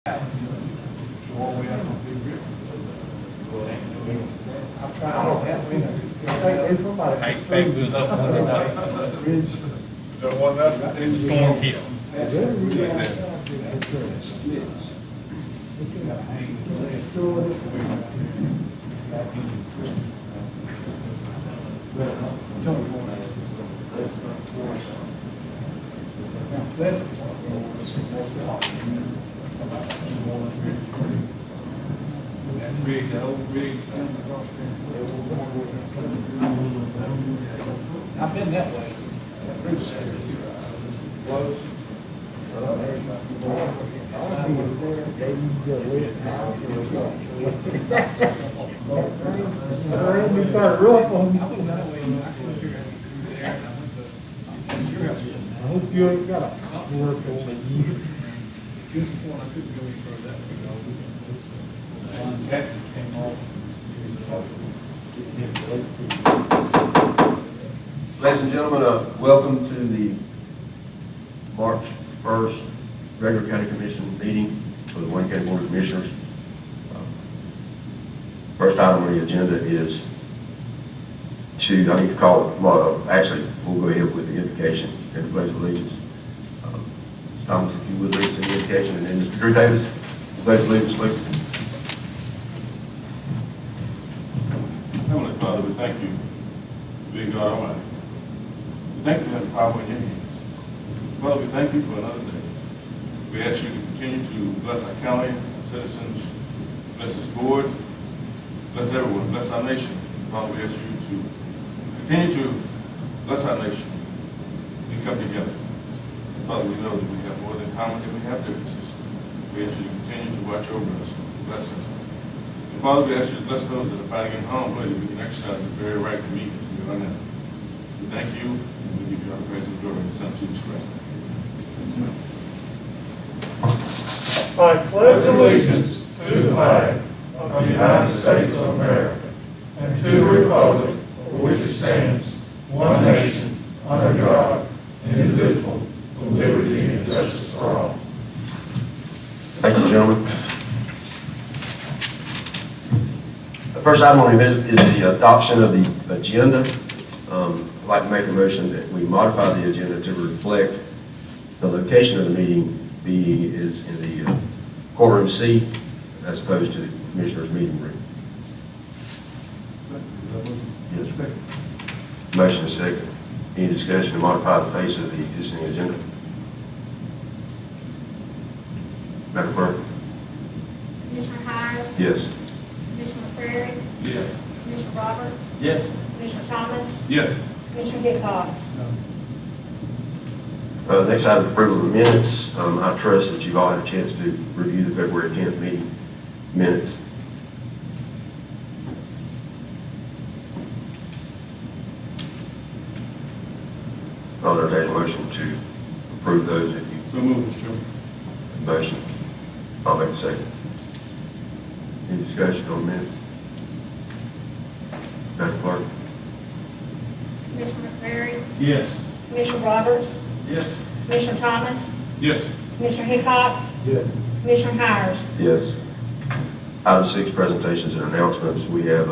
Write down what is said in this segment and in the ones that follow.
I've been that way. I hope you ain't got a work on you. This is one I couldn't go any further that way. Came off. Ladies and gentlemen, welcome to the March 1st regular county commission meeting for the Wayne County Board of Commissioners. First item on the agenda is to, I need to call it, actually, we'll go ahead with the invocation and the pledge of allegiance. Thomas, if you would lead us in the invocation, and then Mr. Drew Davis, pledge of allegiance, please. Heavenly Father, we thank you for being God Almighty. We thank you for having power in your hands. Father, we thank you for another day. We ask you to continue to bless our county, our citizens, bless this board, bless everyone, bless our nation. Father, we ask you to continue to bless our nation and come together. Father, we know that we have more than common than we have differences. We ask you to continue to watch over us, bless us. And Father, we ask you to bless those that are fighting in harm's way, that we can exercise the very right to meet you right now. We thank you, and we give you our praise and glory in the Son, Jesus Christ. I pledge allegiance to the flag of the United States of America and to the republic for which it stands, one nation, under God, indivisible, with liberty and justice for all. Thank you, gentlemen. The first item on the agenda is the adoption of the agenda. I'd like to make a motion that we modify the agenda to reflect the location of the meeting being is in the courtroom C as opposed to the commissioner's meeting room. Yes, sir. Motion is second. Any discussion to modify the face of the existing agenda? Madam Clerk? Commissioner Hires? Yes. Commissioner Prairie? Yes. Commissioner Roberts? Yes. Commissioner Thomas? Yes. Commissioner Hickox? Next item, approval of the minutes. I trust that you've all had a chance to review the February 10th meeting minutes. I'll entertain a motion to approve those if you So moved, Mr. Chairman. motion. I'll make a second. Any discussion on the minutes? Madam Clerk? Commissioner Prairie? Yes. Commissioner Roberts? Yes. Commissioner Thomas? Yes. Commissioner Hickox? Yes. Commissioner Hires? Yes. Item 6, presentations and announcements. We have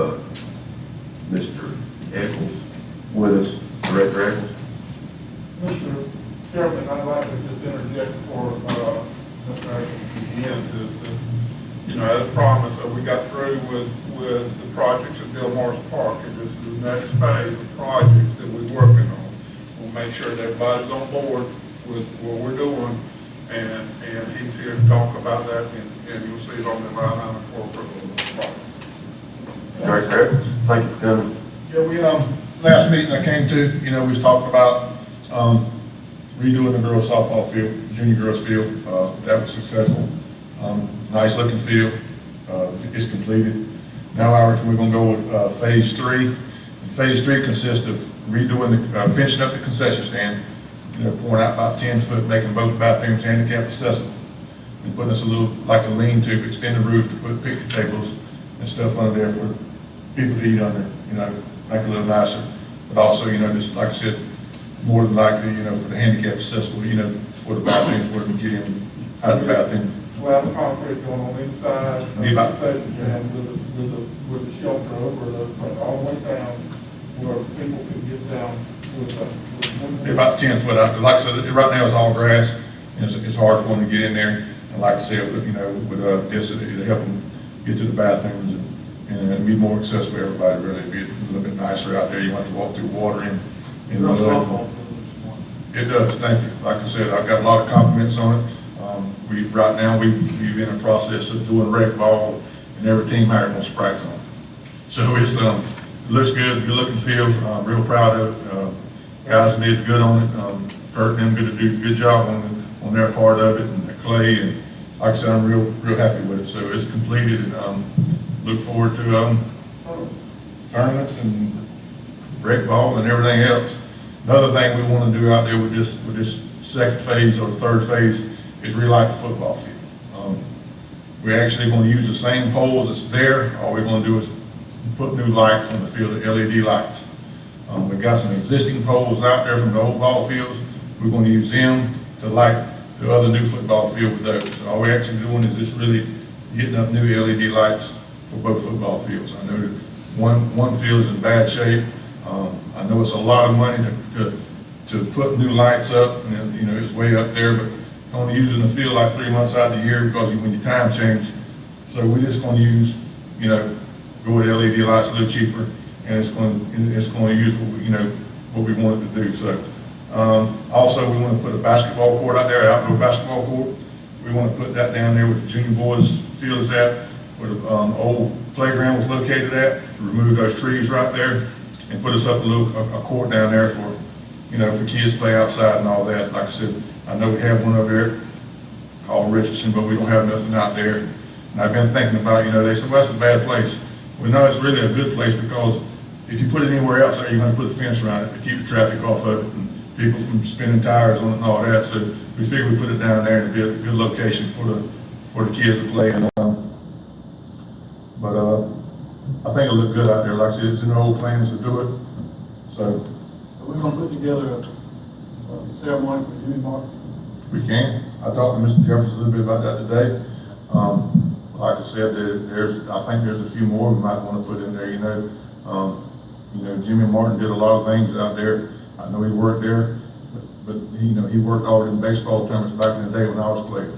Mr. Eccles with us. Director Eccles? Mr. Chairman, I'd like to just interject for Mr. Eccles again, as promised, we got through with the projects at Bill Morris Park, and this is the next phase of projects that we're working on. We'll make sure that everybody's on board with what we're doing, and he's here to talk about that, and you'll see it on the line item for approval of the project. Director Eccles, thank you for coming. Yeah, we, last meeting I came to, we was talking about, redoing the girls softball field, junior girls field. That was successful. Nice looking field. It's completed. Now I reckon we're going to go with phase 3. And phase 3 consists of redoing finishing up the concession stand, pouring out about 10 foot, making both bathrooms handicap accessible, and putting us a little, like a lean-to, extend the roof to put picnic tables and stuff under there for people to eat under, make it a little nicer. But also, just like I said, more than likely, for the handicap accessible, for the bathrooms, where we get in out of the bathroom, slab of concrete going on inside. Be about- And with the shelter over the, all the way down, where people can get down with. Be about 10 foot out, like I said, right now it's all grass, and it's hard for them to get in there. And like I said, with this, it'll help them get to the bathrooms and it'll be more accessible for everybody, really. It'll be a little bit nicer out there. You want to walk through water in the Girls mud. softball field is one. It does, thank you. Like I said, I've got a lot of compliments on it. Right now, we've in the process of doing rec ball, and every team hired wants practice on it. So it looks good, good looking field, real proud of it. Guys did good on it, Kurt and them did a good job on their part of it, and the clay, and like I said, I'm real happy with it. So it's completed, and look forward to tournaments and rec ball and everything else. Another thing we want to do out there with this second phase or third phase is relight the football field. We're actually going to use the same poles that's there. All we're going to do is put new lights on the field, the LED lights. We've got some existing poles out there from the old ball fields. We're going to use them to light the other new football field with those. So all we're actually doing is just really getting up new LED lights for both football fields. I know that one field is in bad shape. I know it's a lot of money to put new lights up, and it's way up there, but only using the field like 3 months out of the year because when your time change. So we're just going to use, go with LED lights a little cheaper, and it's going to use what we wanted to do. So also we want to put a basketball court out there, outdoor basketball court. We want to put that down there where the junior boys field is at, where the old playground was located at. Remove those trees right there and put us up a court down there for kids to play outside and all that. Like I said, I know we have one over there called Richardson, but we don't have nothing out there. And I've been thinking about, they said, well, that's a bad place. We know it's really a good place because if you put it anywhere else there, you're going to put a fence around it to keep the traffic off of it and people from spinning tires on it and all that. So we figured we put it down there and it'd be a good location for the kids to play. But I think it'll look good out there. Like I said, it's in the old plans to do it. So we're gonna put together a ceremony for Jimmy Martin. we can. I talked to Mr. Jefferson a little bit about that today. Like I said, I think there's a few more we might want to put in there. Jimmy Martin did a lot of things out there. I know he worked there, but he worked all in baseball tournaments back in the day when I was playing.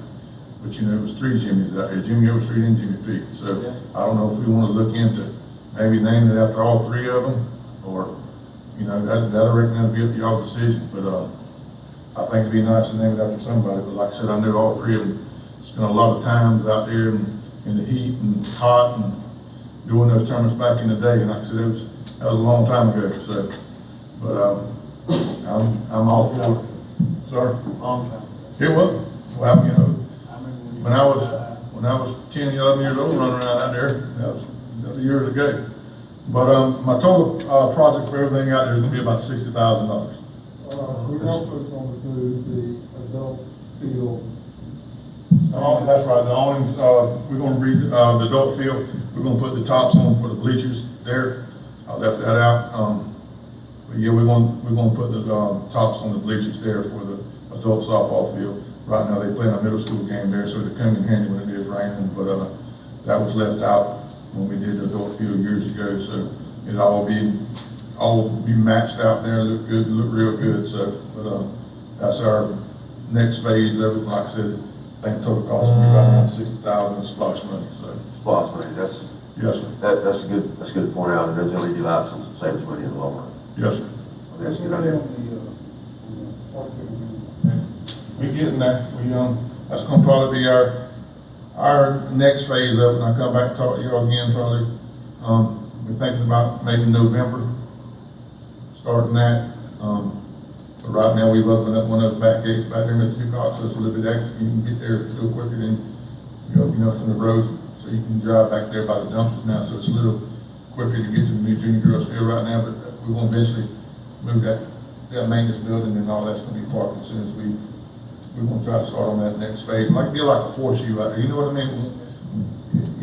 But it was 3 Jimmys out there, Jimmy Overstreet and Jimmy Peak. So I don't know if we want to look into maybe naming it after all 3 of them, or I reckon that'd be up to y'all's decision. But I think it'd be nice to name it after somebody. But like I said, I know all 3 of them spent a lot of times out there in the heat and hot and doing those tournaments back in the day. And like I said, that was a long time ago. So, but I'm all for it. Sorry. Long time. It was. Well, I remember when I was 10, 11 years old, running around out there, that was years ago. But my total project for everything out there is going to be about $60,000. We're also going to do the adult field. That's right. The awnings, we're going to read the adult field. We're going to put the tops on for the bleachers there. I left that out. But yeah, we're going to put the tops on the bleachers there for the adult softball field. Right now, they play in a middle school game there, so they come in handy when it is raining. But that was left out when we did the adult field years ago. So it'll all be matched out there, look good, look real good. So, but that's our next phase of it. Like I said, I think total cost will be about around $60,000 in splash money. So Splash money, that's a good point out, and those LED lights will save us money in the long run. yes, sir. That's a good idea. We getting there. That's gonna probably be our next phase of it, and I'll come back and talk to you all again probably. We're thinking about maybe November, starting that. But right now, we've opened up one of the back gates back there in the 2 cars, so it's a little bit extra. You can get there a little quicker than, from the road, so you can drive back there by the dumpsters now, so it's a little quicker to get to the new junior girls field right now, but we want to eventually move that maintenance building and all that's gonna be parked as soon as we're gonna try to start on that next phase. Like, be like a horseshoe out there, you know what I mean?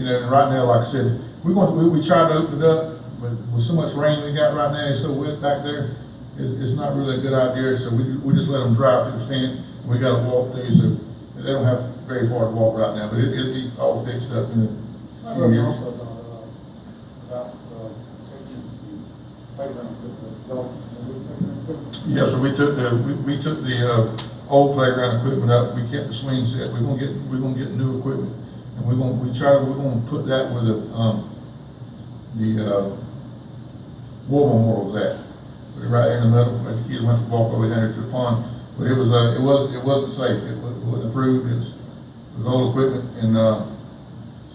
And right now, like I said, we tried to open it up, but with so much rain we got right now, it's so wet back there, it's not really a good idea, so we just let them drive through the fence, we gotta walk through, so they don't have very far to walk right now, but it'll be all fixed up in a few years. Also, about, taking playground equipment, Yes, sir, we took the old playground equipment up, we kept the swing set, we're gonna get new equipment. And we're gonna put that where the war memorial was at. Put it right there in the middle, where the kids went to walk over down to the pond. But it wasn't safe, it wasn't approved, it was old equipment, and,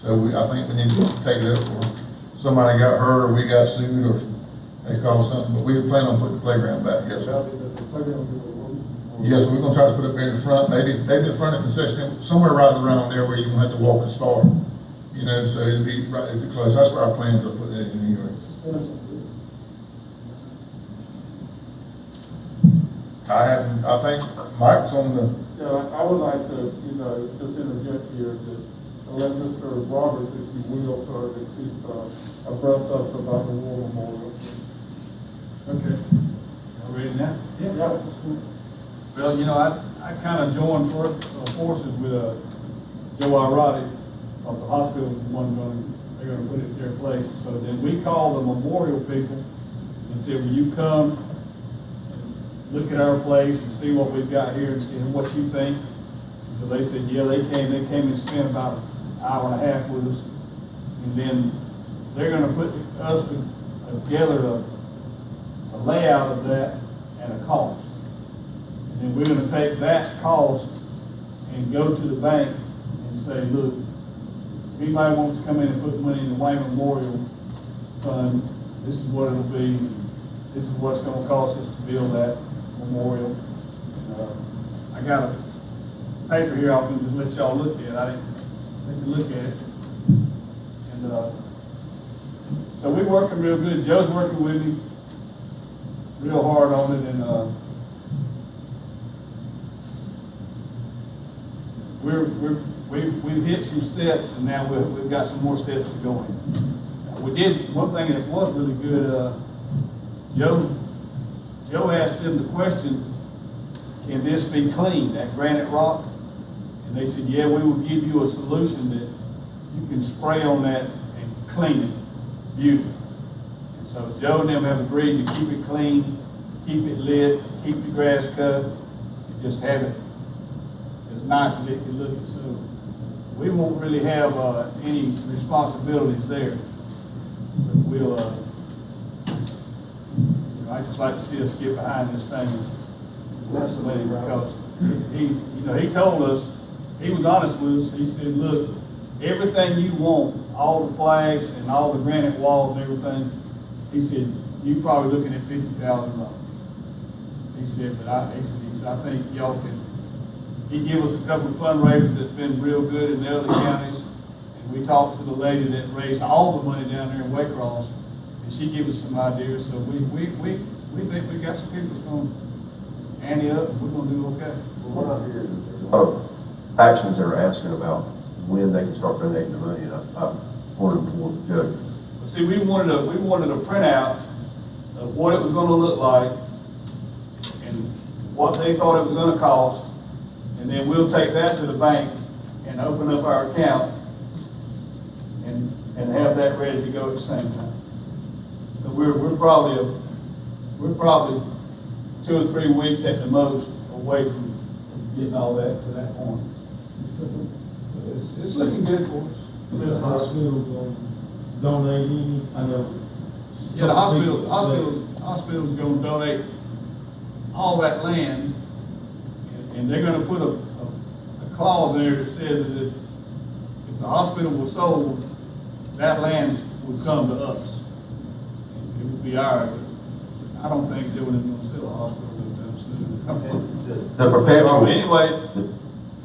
so I think we need to take it up for somebody got hurt, or we got sued, or they called something, but we were planning on putting the playground back, yes, sir. Yes, we're gonna try to put it there in the front, maybe in front of the concession, somewhere right around there where you won't have to walk and start. You know, so it'll be right at the close, that's where our plans are putting it in anyway. I think Mike's on the, Yeah, I would like to, just interject here, to let Mr. Roberts, if you will, sir, to keep abreast us about the war memorial. Okay. Y'all ready now? Yes. Well, I kind of joined forces with Joe Irati of the hospital, they're going to put it in their place. So then we called the memorial people and said, will you come and look at our place and see what we've got here and see what you think? So they said, yeah, they came and spent about an hour and a half with us. And then they're going to put us together a layout of that and a cost. And then we're going to take that cost and go to the bank and say, look, if anybody wants to come in and put money in the Wayne Memorial Fund, this is what it'll be. This is what it's going to cost us to build that memorial. I got a paper here I was going to just let y'all look at. I didn't take a look at it. And so we're working real good. Joe's working with me real hard on it, and we've hit some steps, and now we've got some more steps to go in. We did one thing that was really good. Joe asked them the question, can this be cleaned, that granite rock? And they said, yeah, we will give you a solution that you can spray on that and clean it beautifully. And so Joe and them have agreed to keep it clean, keep it lit, keep the grass cut, and just have it as nice as it can look. So we won't really have any responsibilities there. But we'll, I just like to see us get behind this thing. That's the way, because he told us, he was honest with us. He said, look, everything you want, all the flags and all the granite walls and everything, he said, you're probably looking at $50,000. He said, but I think y'all can. He gave us a couple of fundraisers that's been real good in the other counties, and we talked to the lady that raised all the money down there in Waycross, and she gave us some ideas. So we think we got some people that's going to ante up, and we're going to do okay. Well, what I hear is there's a lot of factions that are asking about when they can start donating the money, and I wanted to judge. See, we wanted a printout of what it was going to look like and what they thought it was going to cost, and then we'll take that to the bank and open up our account and have that ready to go at the same time. So we're probably 2 or 3 weeks at the most away from getting all that to that point. So it's looking good for us. The hospital donate any, I know. Yeah, the hospital's going to donate all that land, and they're going to put a clause there that says that if the hospital was sold, that land would come to us. It would be ours. I don't think they would have going to sell a hospital anytime soon. The perpetual. Anyway,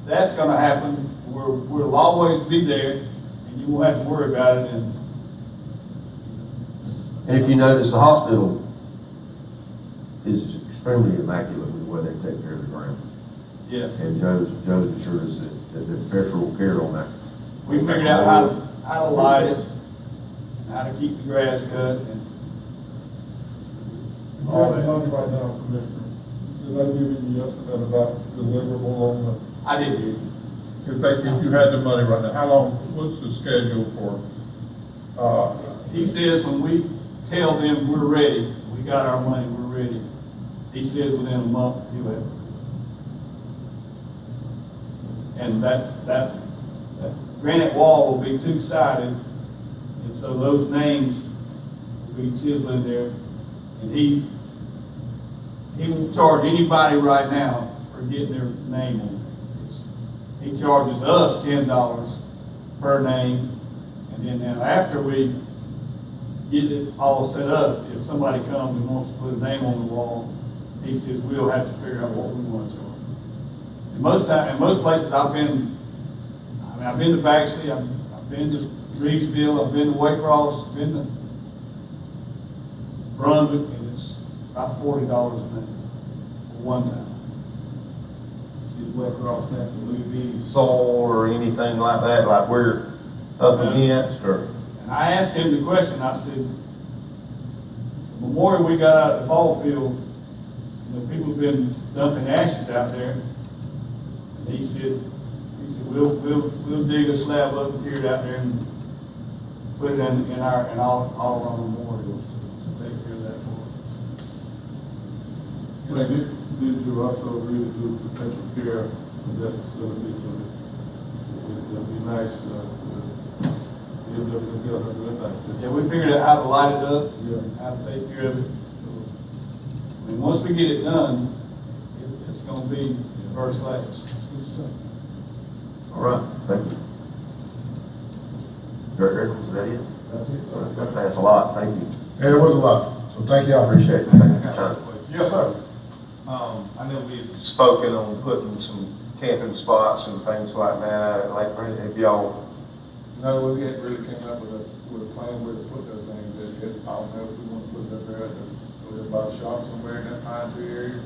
that's going to happen. We'll always be there, and you won't have to worry about it. And if you notice, the hospital is extremely immaculate with the way they take care of the ground. yeah, And Joe's assured us that the perpetual care on that. we figured out how to light it, how to keep the grass cut, and all that. Money right now, Commissioner. Did I give you the estimate about deliverable on I did hear you. if you had the money right now, how long, what's the schedule for, He says when we tell them we're ready, we got our money, we're ready, he says within a month, he'll have it. And that granite wall will be two-sided, and so those names will be chiseled in there. And he won't charge anybody right now for getting their name on it. He charges us $10 per name, and then now after we get it all set up, if somebody comes and wants to put a name on the wall, he says we'll have to figure out what we want to charge. And most places I've been to Baxley, I've been to Reedsville, I've been to Waycross, I've been to Brunswick, and it's about $40 a name for one time. Is West Cross National soil or anything like that, like we're up against, or? And I asked him the question, I said, the memorial we got out at the ball field, people have been dumping ashes out there. And he said, we'll dig a slab up and carry it out there and put it in all of our memorials to take care of that for us. did you also agree to take care of that facility? So it'd be nice, Yeah, we figured out how to light it up, Yeah. how to take care of it. I mean, once we get it done, it's gonna be first class. It's good stuff. All right, thank you. Director, is that it? That's it. That's a lot, thank you. Yeah, it was a lot, so thank you, I appreciate it. Thank you for your time. Yes, sir. I know we've spoken on putting some camping spots and things like that, like, have y'all, No, we hadn't really came up with a plan where to put those things. I don't know if we want to put it up there by the shop somewhere in that pine tree area,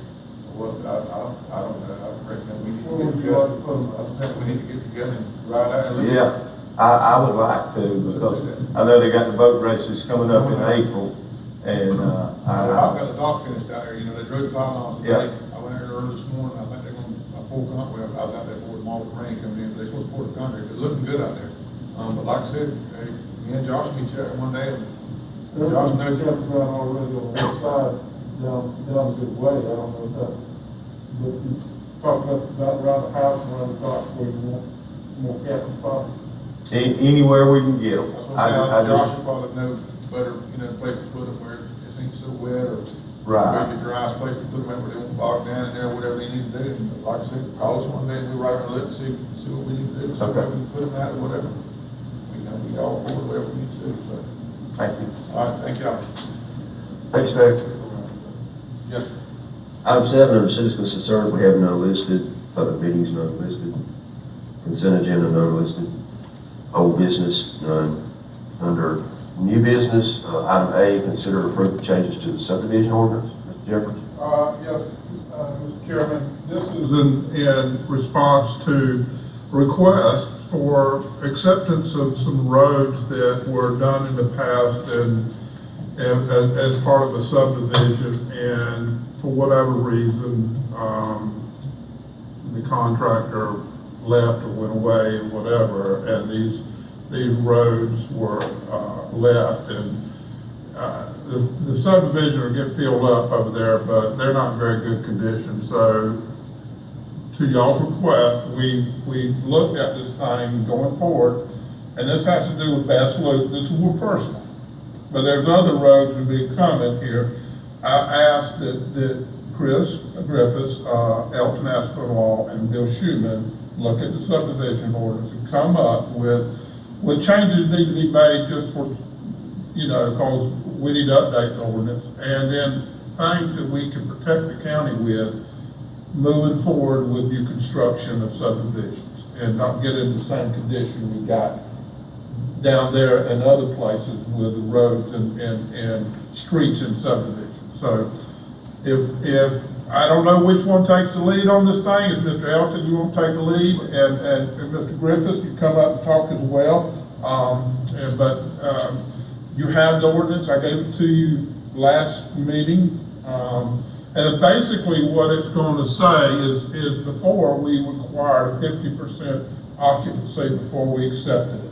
or what, I don't know. I reckon that we need to get together. I think we need to get together and ride out. and look. yeah, I would like to, because I know they got the boat races coming up in April, and, I've got the dock finished out there, they drove the pylons Yeah. today. I went there early this morning, I think they're gonna, pour concrete, I was out there before tomorrow, the rain coming in, they're supposed to pour the concrete, it's looking good out there. But like I said, me and Josh meet you one day, and Josh knows you. Campground already on the west side, down a good way, I don't know if that, but you talking about around the house and around the dock where you want more camping spots. anywhere we can get them. That's what I Josh just, would probably know better, place to put them where it ain't so wet, or Right. maybe a dry place to put them at where they won't bog down in there, whatever they need to do. And like I said, call us one day, and we'll write a letter and see what we need to do, so Okay. we can put them out or whatever. We all forward whatever we need to do, so. thank you. All right, thank y'all. Thanks, Director. Yes, sir. Item 7, under citizens' concerns, we have none listed. Public meetings, none listed. Consent agenda, none listed. Old business, none. Under new business, item A, consider approving changes to the subdivision ordinance. Mr. Jeffers? Yes, Mr. Chairman, this is in response to request for acceptance of some roads that were done in the past and as part of the subdivision, and for whatever reason, the contractor left or went away and whatever, and these roads were left, and the subdivision will get filled up over there, but they're not in very good condition. So to y'all's request, we looked at this thing going forward, and this has to do with Bass Loop. This is more personal, but there's other roads that be coming here. I asked that Chris Griffiths, Elton Aspinwall, and Bill Schumann look at the subdivision orders and come up with changes that need to be made just for, because we need to update the ordinance, and then things that we can protect the county with moving forward with your construction of subdivisions and not get in the same condition we got down there and other places with the roads and streets and subdivisions. So if I don't know which one takes the lead on this thing, is Mr. Elton, you want to take the lead, and Mr. Griffiths, you come up and talk as well. You have the ordinance, I gave it to you last meeting. And basically what it's going to say is before we required a 50% occupancy before we accepted it.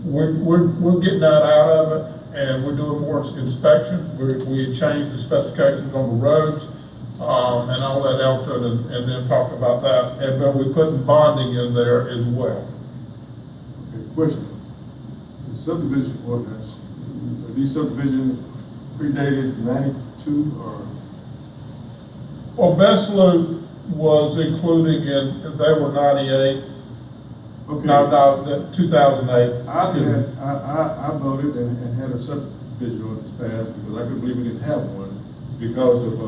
We're getting that out of it, and we're doing more inspection. We had changed the specifications on the roads, and I'll let Elton and then talk about that. And but we're putting bonding in there as well. Okay, question. The subdivision ordinance, are these subdivisions predated 92 or? Well, Best Loop was including they were 98. Okay. No, the 2008. I voted and had a subdivision ordinance passed because I couldn't believe we didn't have one because of,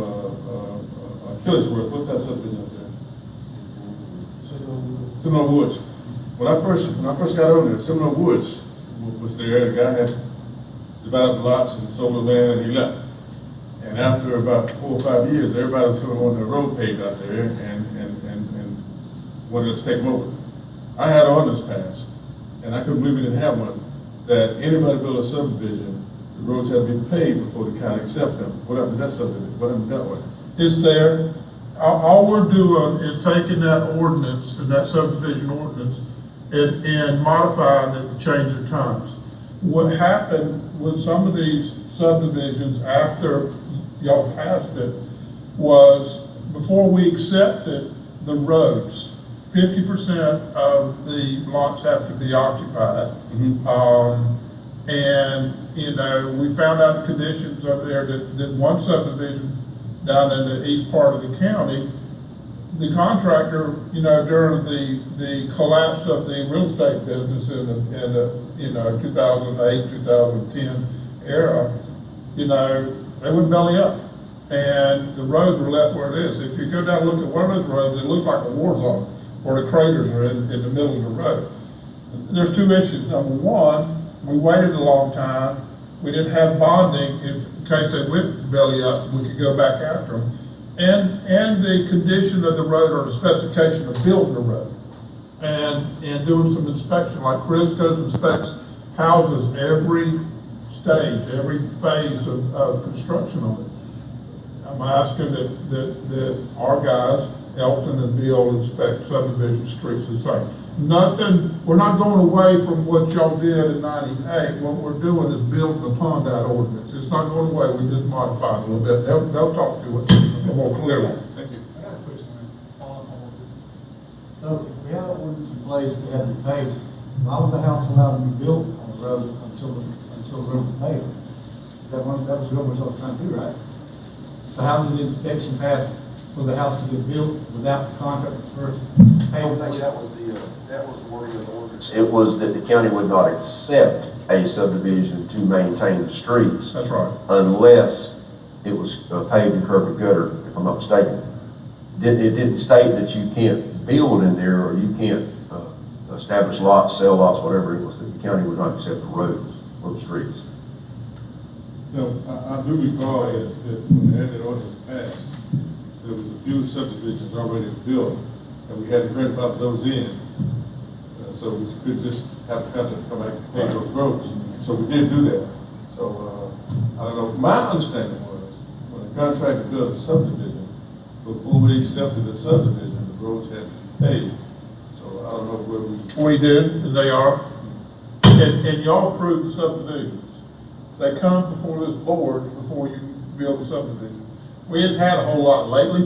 Killersworth. What's that subdivision up there? Seminole Woods. When I first got over there, Seminole Woods was there. The guy had divided the lots and sold the land and he left. And after about 4 or 5 years, everybody was coming on the road paved out there and wanted us to take them over. I had an ordinance passed, and I couldn't believe we didn't have one, that anybody build a subdivision, the roads have to be paved before the county accept them. What happened to that subdivision? What happened to that ordinance? It's there. All we're doing is taking that ordinance and that subdivision ordinance and modifying it to change the times. What happened with some of these subdivisions after y'all passed it was before we accepted the roads, 50% of the lots have to be occupied. And, you know, we found out the conditions up there that one subdivision down in the east part of the county, the contractor, you know, during the collapse of the real estate business in the 2008, 2010 era, you know, they would belly up. And the roads were left where it is. If you go down and look at one of those roads, it looks like a war zone, where the craters are in the middle of the road. There's two issues. Number one, we waited a long time. We didn't have bonding in case they went belly up, we could go back after them. And the condition of the road or the specification of building the road. And doing some inspection, like Chris goes and inspects houses every stage, every phase of construction on it. I'm asking that our guys, Elton and Bill, inspect subdivision streets the same. Nothing, we're not going away from what y'all did in 98. What we're doing is building upon that ordinance. It's not going away, we just modify it a little bit. They'll talk to it more clearly. Thank you. I got a question, man. Follow up on this. So if we had an ordinance in place, we had to be paved. Why was the house allowed to be built on the road until the road was paved? That was real much all the time too, right? So how did the inspection pass for the house to get built without the contractor first paying? That was the wording of the ordinance. It was that the county would not accept a subdivision to maintain the streets. That's right. Unless it was paved and curb and gutter, if I'm not mistaken. It didn't state that you can't build in there or you can't establish lots, sell lots, whatever it was, that the county would not accept the roads or the streets. No, I do recall that when they had that ordinance passed, there was a few subdivisions already built, and we had to grandfather those in. So we could just have the contractor come back and pay those roads. So we did do that. So, I don't know, my understanding was, when the contractor built a subdivision, before we accepted the subdivision, the roads had to be paved. So I don't know where We did, and they are. And y'all approved the subdivisions. They come before this board before you build a subdivision. We hadn't had a whole lot lately.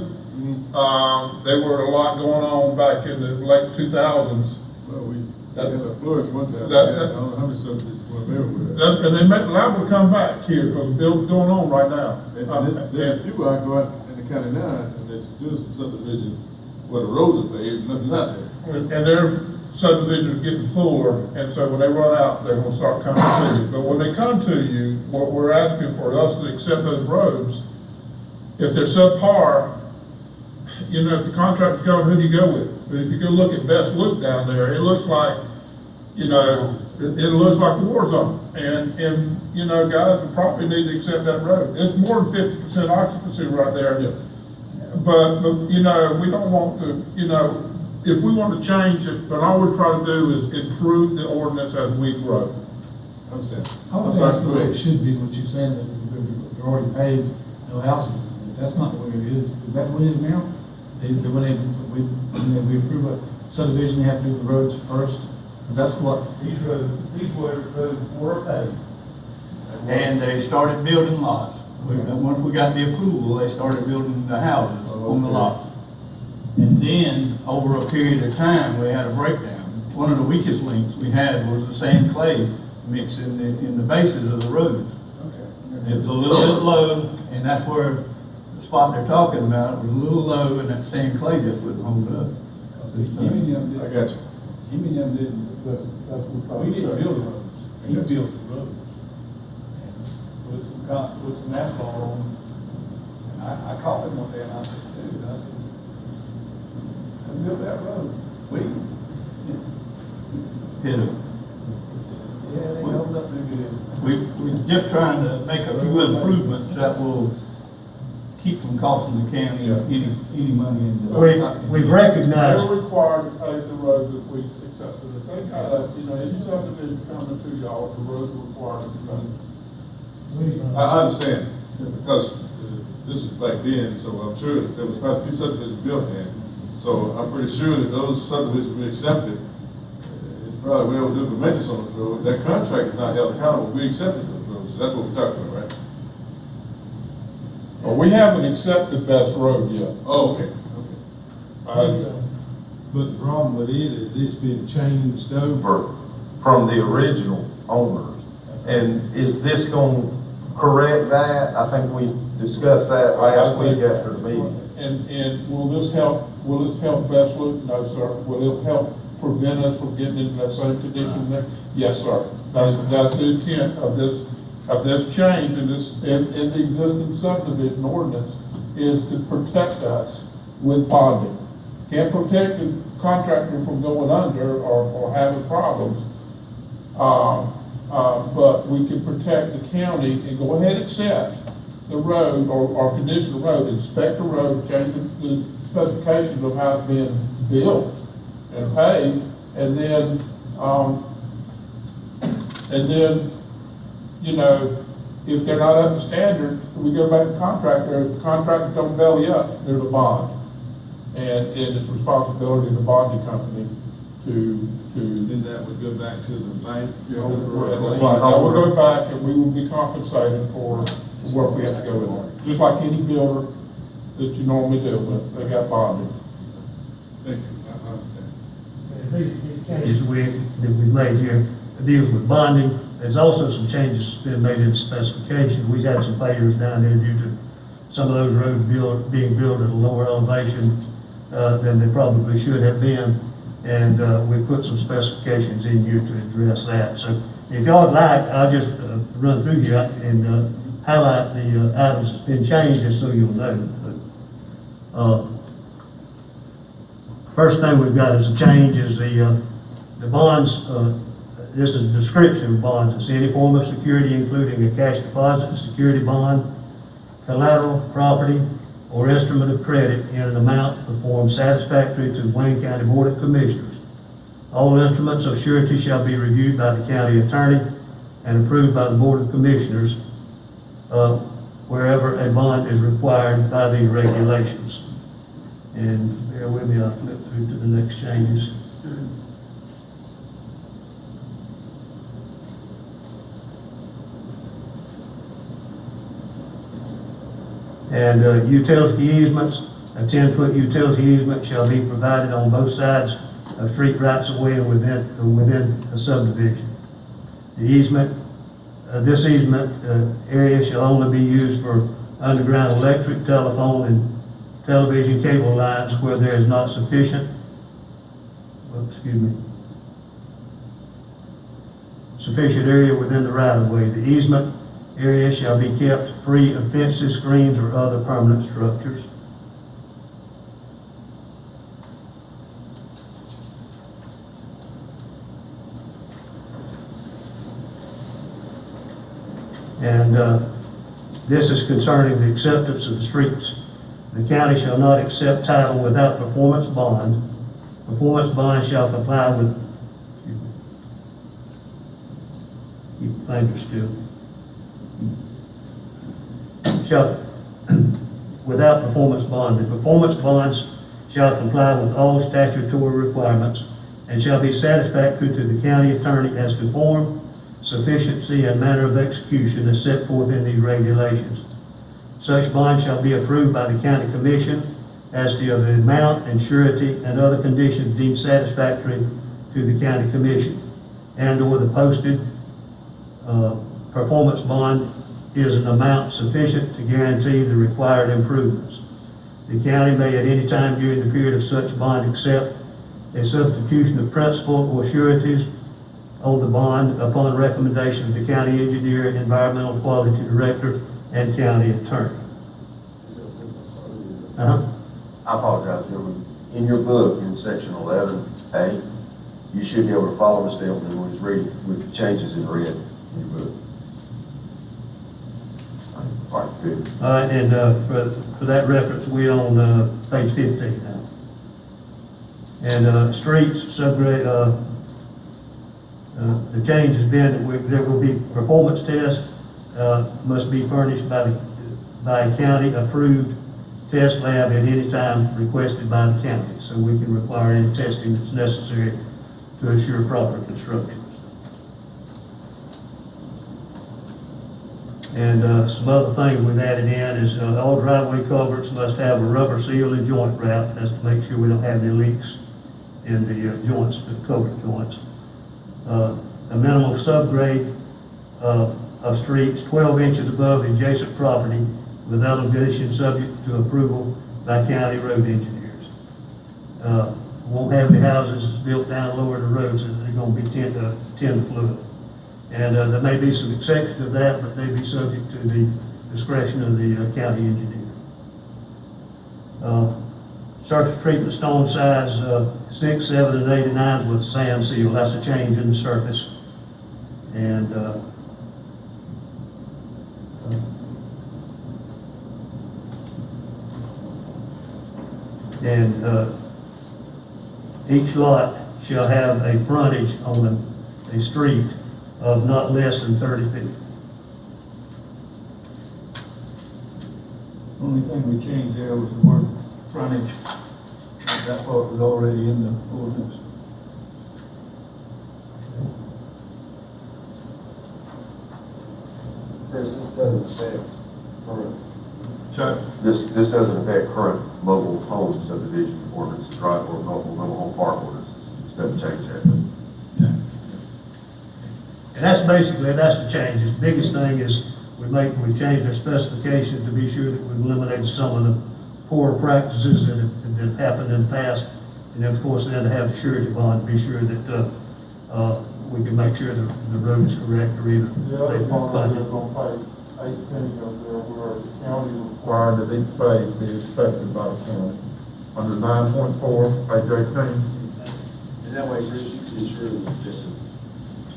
There were a lot going on back in the late 2000s. Well, we had a flourish one time. That- I don't know how many subdivisions were there with that. And they may liable to come back here because the building's going on right now. There's a few I go out in the county now, and there's still some subdivisions where the roads are paved, nothing out there. And their subdivisions are getting fuller, and so when they run out, they're gonna start coming to you. But when they come to you, what we're asking for us to accept those roads, if they're subpar, you know, if the contractor's going, who do you go with? But if you go look at Best Loop down there, it looks like, you know, it looks like a war zone. And, you know, guys, we probably need to accept that road. It's more than 50% occupancy right there. But, you know, we don't want to, you know, if we want to change it, but all we're trying to do is improve the ordinance as we grow. Understand? I would think that's the way it should be, what you're saying, that they're already paved, no houses. That's not the way it is. Is that the way it is now? When we approve subdivision, you have to do the roads first? Because that's what, These roads were paved. And they started building lots. Once we got the approval, they started building the houses on the lot. And then, over a period of time, we had a breakdown. One of the weakest links we had was the sand clay mix in the bases of the roads. It was a little bit low, and that's where the spot they're talking about was a little low, and that sand clay just wouldn't hold up. I got you. Jimmy and them didn't, that's what we didn't build the roads. He built the roads. And put some asphalt on them. And I called him one day and I said, dude, I said, who built that road? We. Yeah, they held up too good. We're just trying to make a few improvements that will keep from costing the county any money in the. we've recognized, They're required to pave the roads if we accept it. If they kind of, any subdivision coming to y'all, the roads are required to be paved. I understand, because this is back then, so I'm sure that there was quite a few subdivisions built then. So I'm pretty sure that those subdivisions we accepted, it's probably well due for maintenance on the road. That contract is not held accountable, we accepted those roads, so that's what we're talking about, right? Well, we haven't accepted Best Road yet. Oh, okay. But the problem with it is it's been changed over from the original owners. And is this going to correct that? I think we discussed that last week after the meeting. And will this help Best Road? No, sir. Will it help prevent us from getting into that same condition there? Yes, sir. That's the intent of this change in the existing subdivision ordinance, is to protect us with bonding. Can't protect the contractor from going under or having problems. But we can protect the county and go ahead and accept the road or condition the road, inspect the road, change the specifications of how it's being built and paved, and then, if they're not up to standard, we go back to the contractor. If the contractor don't belly up, there's a bond. And it's responsibility of the bonding company to Then that would go back to the bank. Now, we'll go back and we will be compensated for the work we have to go in there. Just like any builder that you normally deal with, they got bonding. Thank you, I understand. these changes that we've made here deals with bonding. There's also some changes been made in specification. We've had some failures down there due to some of those roads being built at a lower elevation than they probably should have been. And we put some specifications in here to address that. So if y'all would like, I'll just run through here and highlight the items that's been changed, just so you'll know. But, first thing we've got as a change is the bonds. This is a description of bonds. It's any form of security, including a cash deposit, security bond, collateral, property, or instrument of credit in an amount of form satisfactory to Wayne County Board of Commissioners. All instruments of surety shall be reviewed by the county attorney and approved by the Board of Commissioners wherever a bond is required by the regulations. And bear with me, I'll flip through to the next changes. And utility easements, a 10-foot utility easement shall be provided on both sides of street rights of way and within a subdivision. The easement, this easement area shall only be used for underground electric, telephone, and television cable lines where there is not sufficient, sufficient area within the right of way. The easement area shall be kept free of fences, screens, or other permanent structures. And this is concerning the acceptance of the streets. The county shall not accept title without performance bond. Performance bond shall comply with, keep your fingers still. Shall, without performance bond. The performance bonds shall comply with all statutory requirements and shall be satisfactory to the county attorney as to form, sufficiency, and manner of execution as set forth in these regulations. Such bond shall be approved by the county commission as to the amount and surety and other conditions deemed satisfactory to the county commission, and/or the posted performance bond is an amount sufficient to guarantee the required improvements. The county may at any time during the period of such bond accept a substitution of principal or sureties on the bond upon recommendation of the county engineer, environmental quality director, and county attorney. I apologize, in your book, in section 11A, you should be able to follow Ms. Delton when he's reading with the changes in red in your book. All right, good. All right, and for that reference, we on page 15 now. And streets, subgrade, the change has been that there will be performance tests, must be furnished by a county-approved test lab at any time requested by the county, so we can require any testing that's necessary to assure proper construction. And some other things we've added in is all driveway culverts must have a rubber seal and joint wrap. That's to make sure we don't have any leaks in the joints, the culvert joints. A minimum subgrade of streets 12 inches above the adjacent property with elevation subject to approval by county road engineers. Won't have any houses built down lower the roads, so they're going to be 10 foot. And there may be some exceptions to that, but they be subject to the discretion of the county engineer. Surface treatment stone size 6, 7, and 8 and 9s with sand seal. That's a change in the surface. And each lot shall have a frontage on a street of not less than 30 feet. Only thing we changed there was the word frontage. That part was already in the ordinance. Chris, this doesn't affect current. Chuck? This doesn't affect current mobile home subdivision ordinance, right, or mobile home park ordinance. This doesn't change that. And that's basically, that's the changes. The biggest thing is we've changed our specifications to be sure that we've eliminated some of the poor practices that have happened in the past. And then, of course, then to have the surety bond to be sure that we can make sure the road is correct or either. The other part is on page 18 of there where the county is required that each phase be inspected by the county. Under 9.4, page 18. And that way, Chris, you can ensure that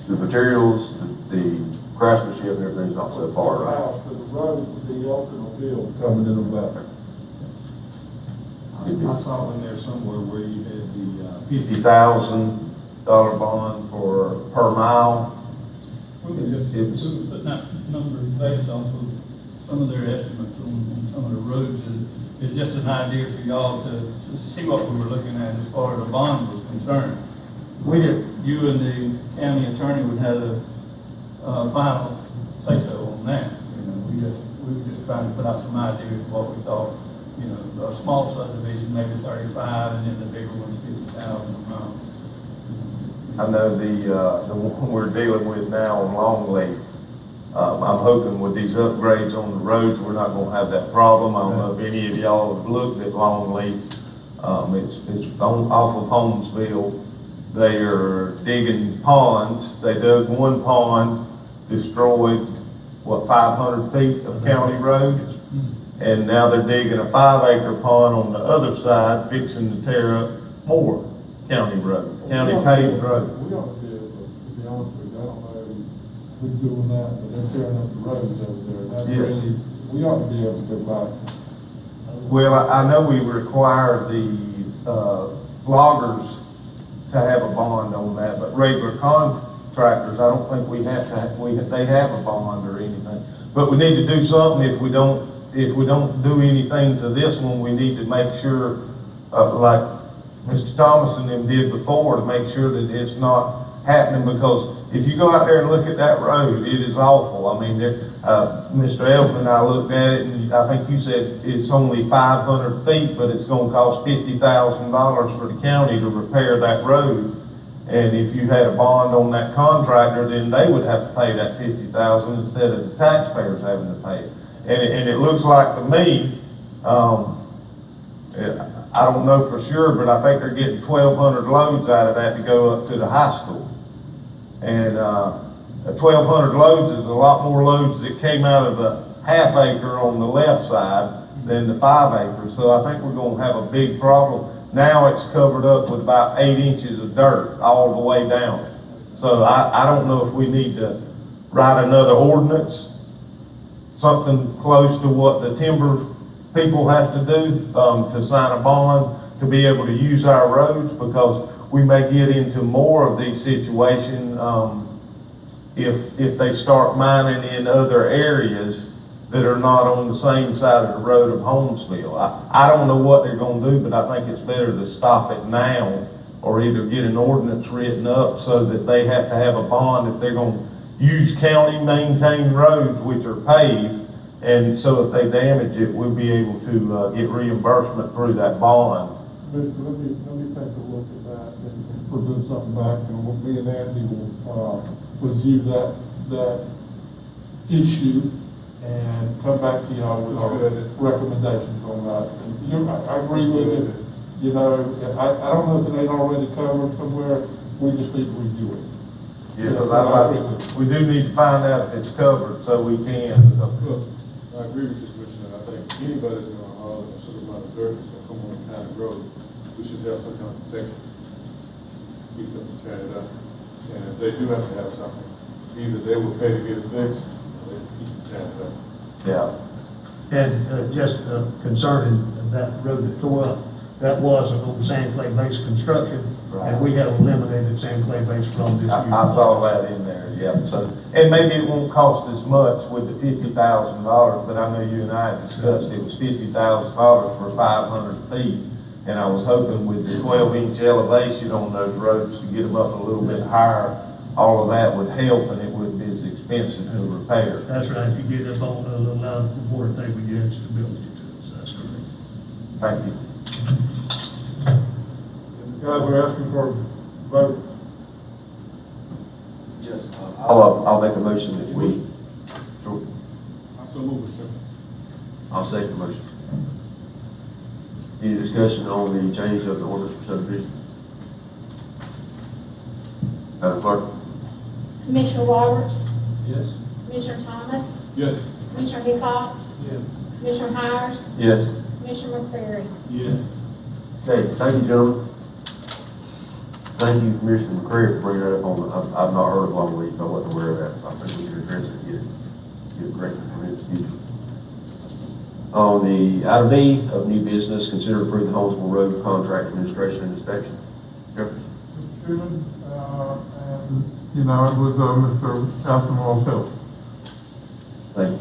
The materials, the craftsmanship, and everything's not so far, right? So the road would be open or built coming in the back. I saw in there somewhere where you had the, $50,000 bond per mile. We can just put that number based off of some of their estimates on some of the roads. It's just an idea for y'all to see what we were looking at as far as the bond was concerned. You and the county attorney would have a final say-so on that. You know, we were just trying to put out some ideas of what we thought. You know, a small subdivision, maybe 35, and then the bigger one's 50,000 a month. I know the one we're dealing with now on Longleaf, I'm hoping with these upgrades on the roads, we're not gonna have that problem. I don't know if any of y'all have looked at Longleaf. It's off of Holmesville. They are digging ponds. They dug one pond, destroyed, 500 feet of county road? And now they're digging a 5-acre pond on the other side, fixing to tear up more county road, county paved road. We ought to be able to be honest with you, I don't know who's doing that, but they're tearing up the roads over there. That's Yes. really, we ought to be able to go back. Well, I know we require the loggers to have a bond on that, but regular contractors, I don't think we have to, they have a bond or anything. But we need to do something. If we don't do anything to this one, we need to make sure like Mr. Thomas and them did before, to make sure that it's not happening, because if you go out there and look at that road, it is awful. I mean, Mr. Elton and I looked at it, and I think you said it's only 500 feet, but it's gonna cost $50,000 for the county to repair that road. And if you had a bond on that contractor, then they would have to pay that $50,000 instead of the taxpayers having to pay it. And it looks like to me, I don't know for sure, but I think they're getting 1,200 loads out of that to go up to the high school. And 1,200 loads is a lot more loads that came out of the half acre on the left side than the 5 acres. So I think we're gonna have a big problem. Now it's covered up with about 8 inches of dirt all the way down it. So I don't know if we need to write another ordinance, something close to what the timber people have to do, to sign a bond to be able to use our roads, because we may get into more of these situations, if they start mining in other areas that are not on the same side of the road of Holmesville. I don't know what they're gonna do, but I think it's better to stop it now, or either get an ordinance written up so that they have to have a bond if they're gonna use county maintained roads, which are paved. And so if they damage it, we'll be able to get reimbursement through that bond. Let me take a look at that and present something back, and what me and Andy will pursue that issue and come back to y'all with our recommendations on that. And I agree with you. You know, I don't know if it ain't already covered somewhere. We just need to review it. Yeah, because we do need to find out if it's covered so we can. I agree with you, Commissioner. I think anybody that's gonna haul a certain amount of dirt that's gonna come on the county road, we should have some kind of protection. Keep them from tearing it up. And if they do have to have something, either they will pay to get it fixed, or they keep them tearing it up. Yeah. And just concerning that road that tore up, that was on sand clay based construction, and we have eliminated sand clay based from this year. I saw that in there, yeah. So, and maybe it won't cost as much with the $50,000, but I know you and I discussed it was $50,000 for 500 feet. And I was hoping with the 12-inch elevation on those roads to get them up a little bit higher, all of that would help, and it wouldn't be as expensive to repair. That's right, if you get up on a little out of water table, you add stability to it, so that's correct. Thank you. Guys, we're asking for a vote. Yes. I'll make a motion that we, sure, I so move it, sir. I'll second the motion. Any discussion on the change of the orders for subdivision? Madam Clerk? Commissioner Roberts, Yes. Commissioner Thomas, Yes. Commissioner Hickox, Yes. Commissioner Hires, Yes. Commissioner McCreary. Yes. Okay, thank you, gentlemen. Thank you, Commissioner McCreary, for bringing that up on, I've not heard of long leave, I wasn't aware of that, so I think we can address it, get it corrected for its future. On the item B of new business, consider approving the Holmesville Road Contract Administration and Inspection. Jeffrey? Mr. Chairman, and, you know, it was Mr. Aspinwall's help. Thank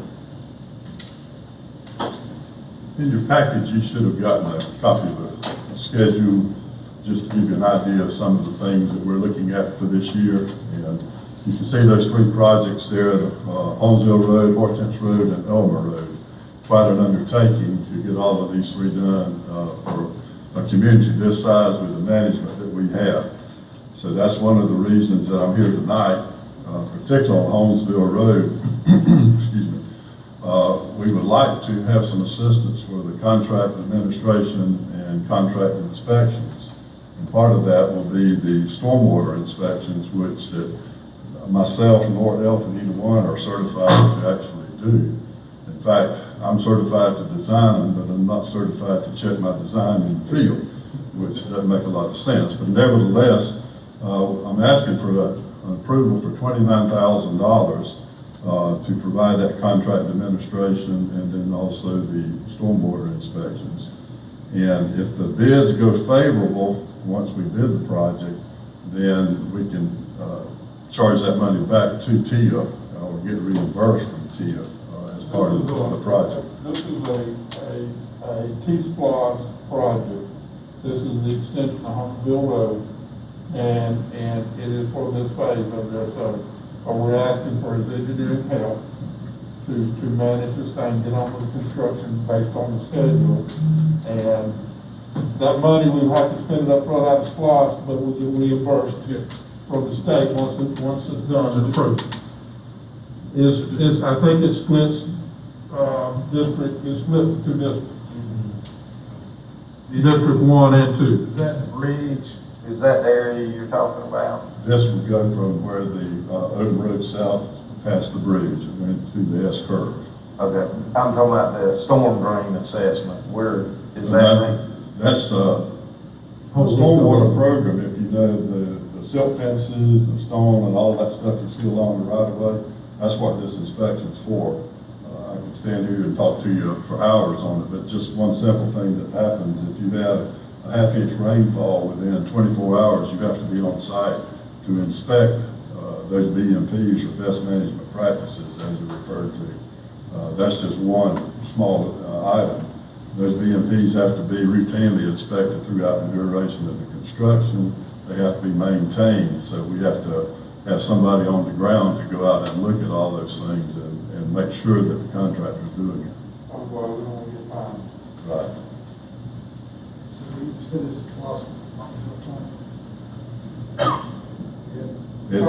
you. In your package, you should have gotten a copy of a schedule, just to give you an idea of some of the things that we're looking at for this year. And you can see those 3 projects there, the Holmesville Road, Hortense Road, and Elmer Road. Quite an undertaking to get all of these 3 done for a community this size with the management that we have. So that's one of the reasons that I'm here tonight, particularly on Holmesville Road. Excuse me. We would like to have some assistance for the contract administration and contract inspections. And part of that will be the stormwater inspections, which that myself, Nort Elf, and either one are certified to actually do. In fact, I'm certified to design them, but I'm not certified to check my design in the field, which doesn't make a lot of sense. But nevertheless, I'm asking for an approval for $29,000 to provide that contract administration and then also the stormwater inspections. And if the bids goes favorable, once we bid the project, then we can charge that money back to TIA or get reimbursed from TIA as part of the project. This is a T-Splosh project This is the extension of Huntsville Road, and it is for this phase of there, so we're asking for his engineering help to manage this thing, get on with the construction based on the schedule. And that money, we'll have to spend it up front out of SPOS, but we'll get reimbursed from the state once it's done and approved. I think it splits, it's split to districts. District 1 and 2. Is that the bridge, is that the area you're talking about? This would go from where the Oden Road South past the bridge, and went through the S curve. Okay, I'm talking about the storm drain assessment, where is And that? That's the stormwater program, if you know, the silt fences, the stone, and all that stuff you see along the right of way, that's what this inspection's for. I could stand here and talk to you for hours on it, but just one simple thing that happens, if you have a half-inch rainfall within 24 hours, you have to be on site to inspect those BMPs, or best management practices, as you referred to. That's just one small item. Those BMPs have to be routinely inspected throughout the duration of the construction. They have to be maintained, so we have to have somebody on the ground to go out and look at all those things and make sure that the contractor's doing it. Otherwise, we don't want to get fined. Right. So you said this is possible. It's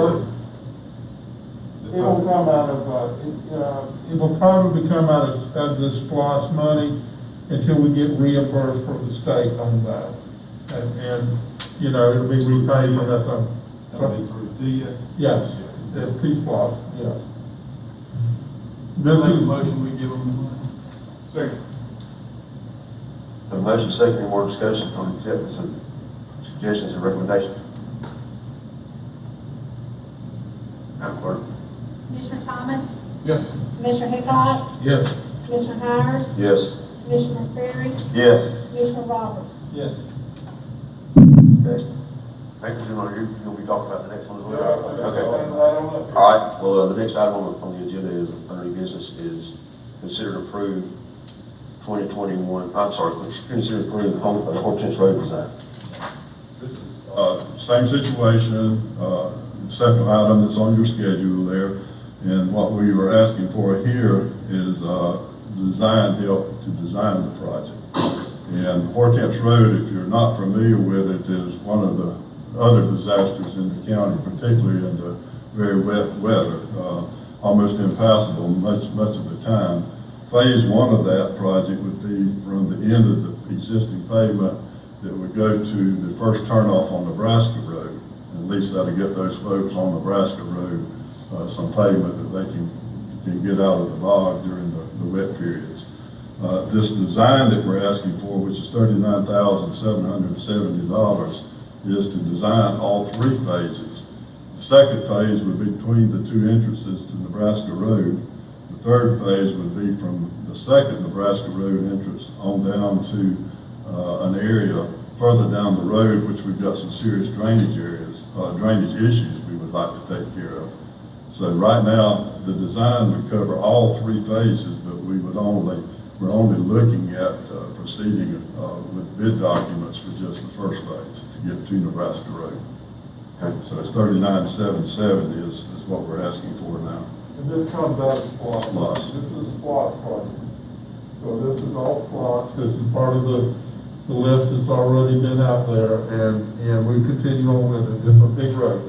It will come out of, it will probably come out of this SPOS money until we get reimbursed from the state on that. And you know, it'll be repaid when that's on. That'll be through TIA? Yes, it's P-SPOS, yes. Make This a is, motion, we give them the money. Second. A motion, second, any more discussion on acceptance of suggestions and recommendations? Madam Clerk? Commissioner Thomas? Yes. Commissioner Hickox? yes. Commissioner Hires? Yes. Commissioner Perry? Yes. Commissioner Roberts? Yes. Okay. Thank you, you'll be talking about the next one as well? Okay. All right, well, the next item on the agenda is, under new business, is consider to approve 2021, I'm sorry, consider to approve the Hortense Road design. This is, same situation, second item that's on your schedule there. And what we were asking for here is design help to design the project. And Hortense Road, if you're not familiar with it, is one of the other disasters in the county, particularly in the very wet weather, almost impassable much of the time. Phase 1 of that project would be from the end of the existing pavement that would go to the first turnoff on Nebraska Road. At least that'll get those folks on Nebraska Road some pavement that they can get out of the bog during the wet periods. This design that we're asking for, which is $39,770, is to design all 3 phases. The second phase would be between the 2 entrances to Nebraska Road. The third phase would be from the second Nebraska Road entrance on down to an area further down the road, which we've got some serious drainage issues we would like to take care of. So right now, the design would cover all 3 phases, but we're only looking at proceeding with bid documents for just the first phase to get to Nebraska Road. Okay. So it's $39,770 is what we're asking for now. And this comes out of SPOS. SPOS. This is a SPOS project. So this is all SPOS. This is part of the list that's already been out there, and we continue on with it. It's a big road.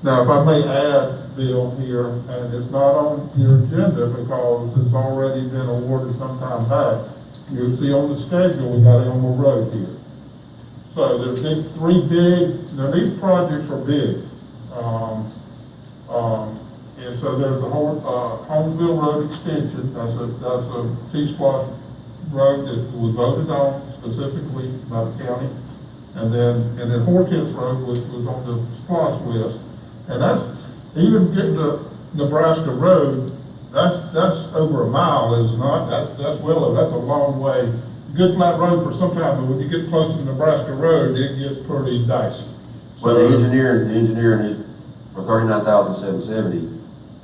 Now, if I may add, Bill, here, and it's not on your agenda because it's already been awarded some time back. You'll see on the schedule, we got Elmer Road here. So there's these 3 big, now these projects are big. And so there's the whole, Holmesville Road extension, that's a T-Spot road that was voted on specifically by the county. And then Hortense Road was on the SPOS list. And that's, even getting to Nebraska Road, that's over a mile, is not, that's a long way. Good flat road for some time, but when you get close to Nebraska Road, it gets pretty dicey. Well, the engineering for $39,770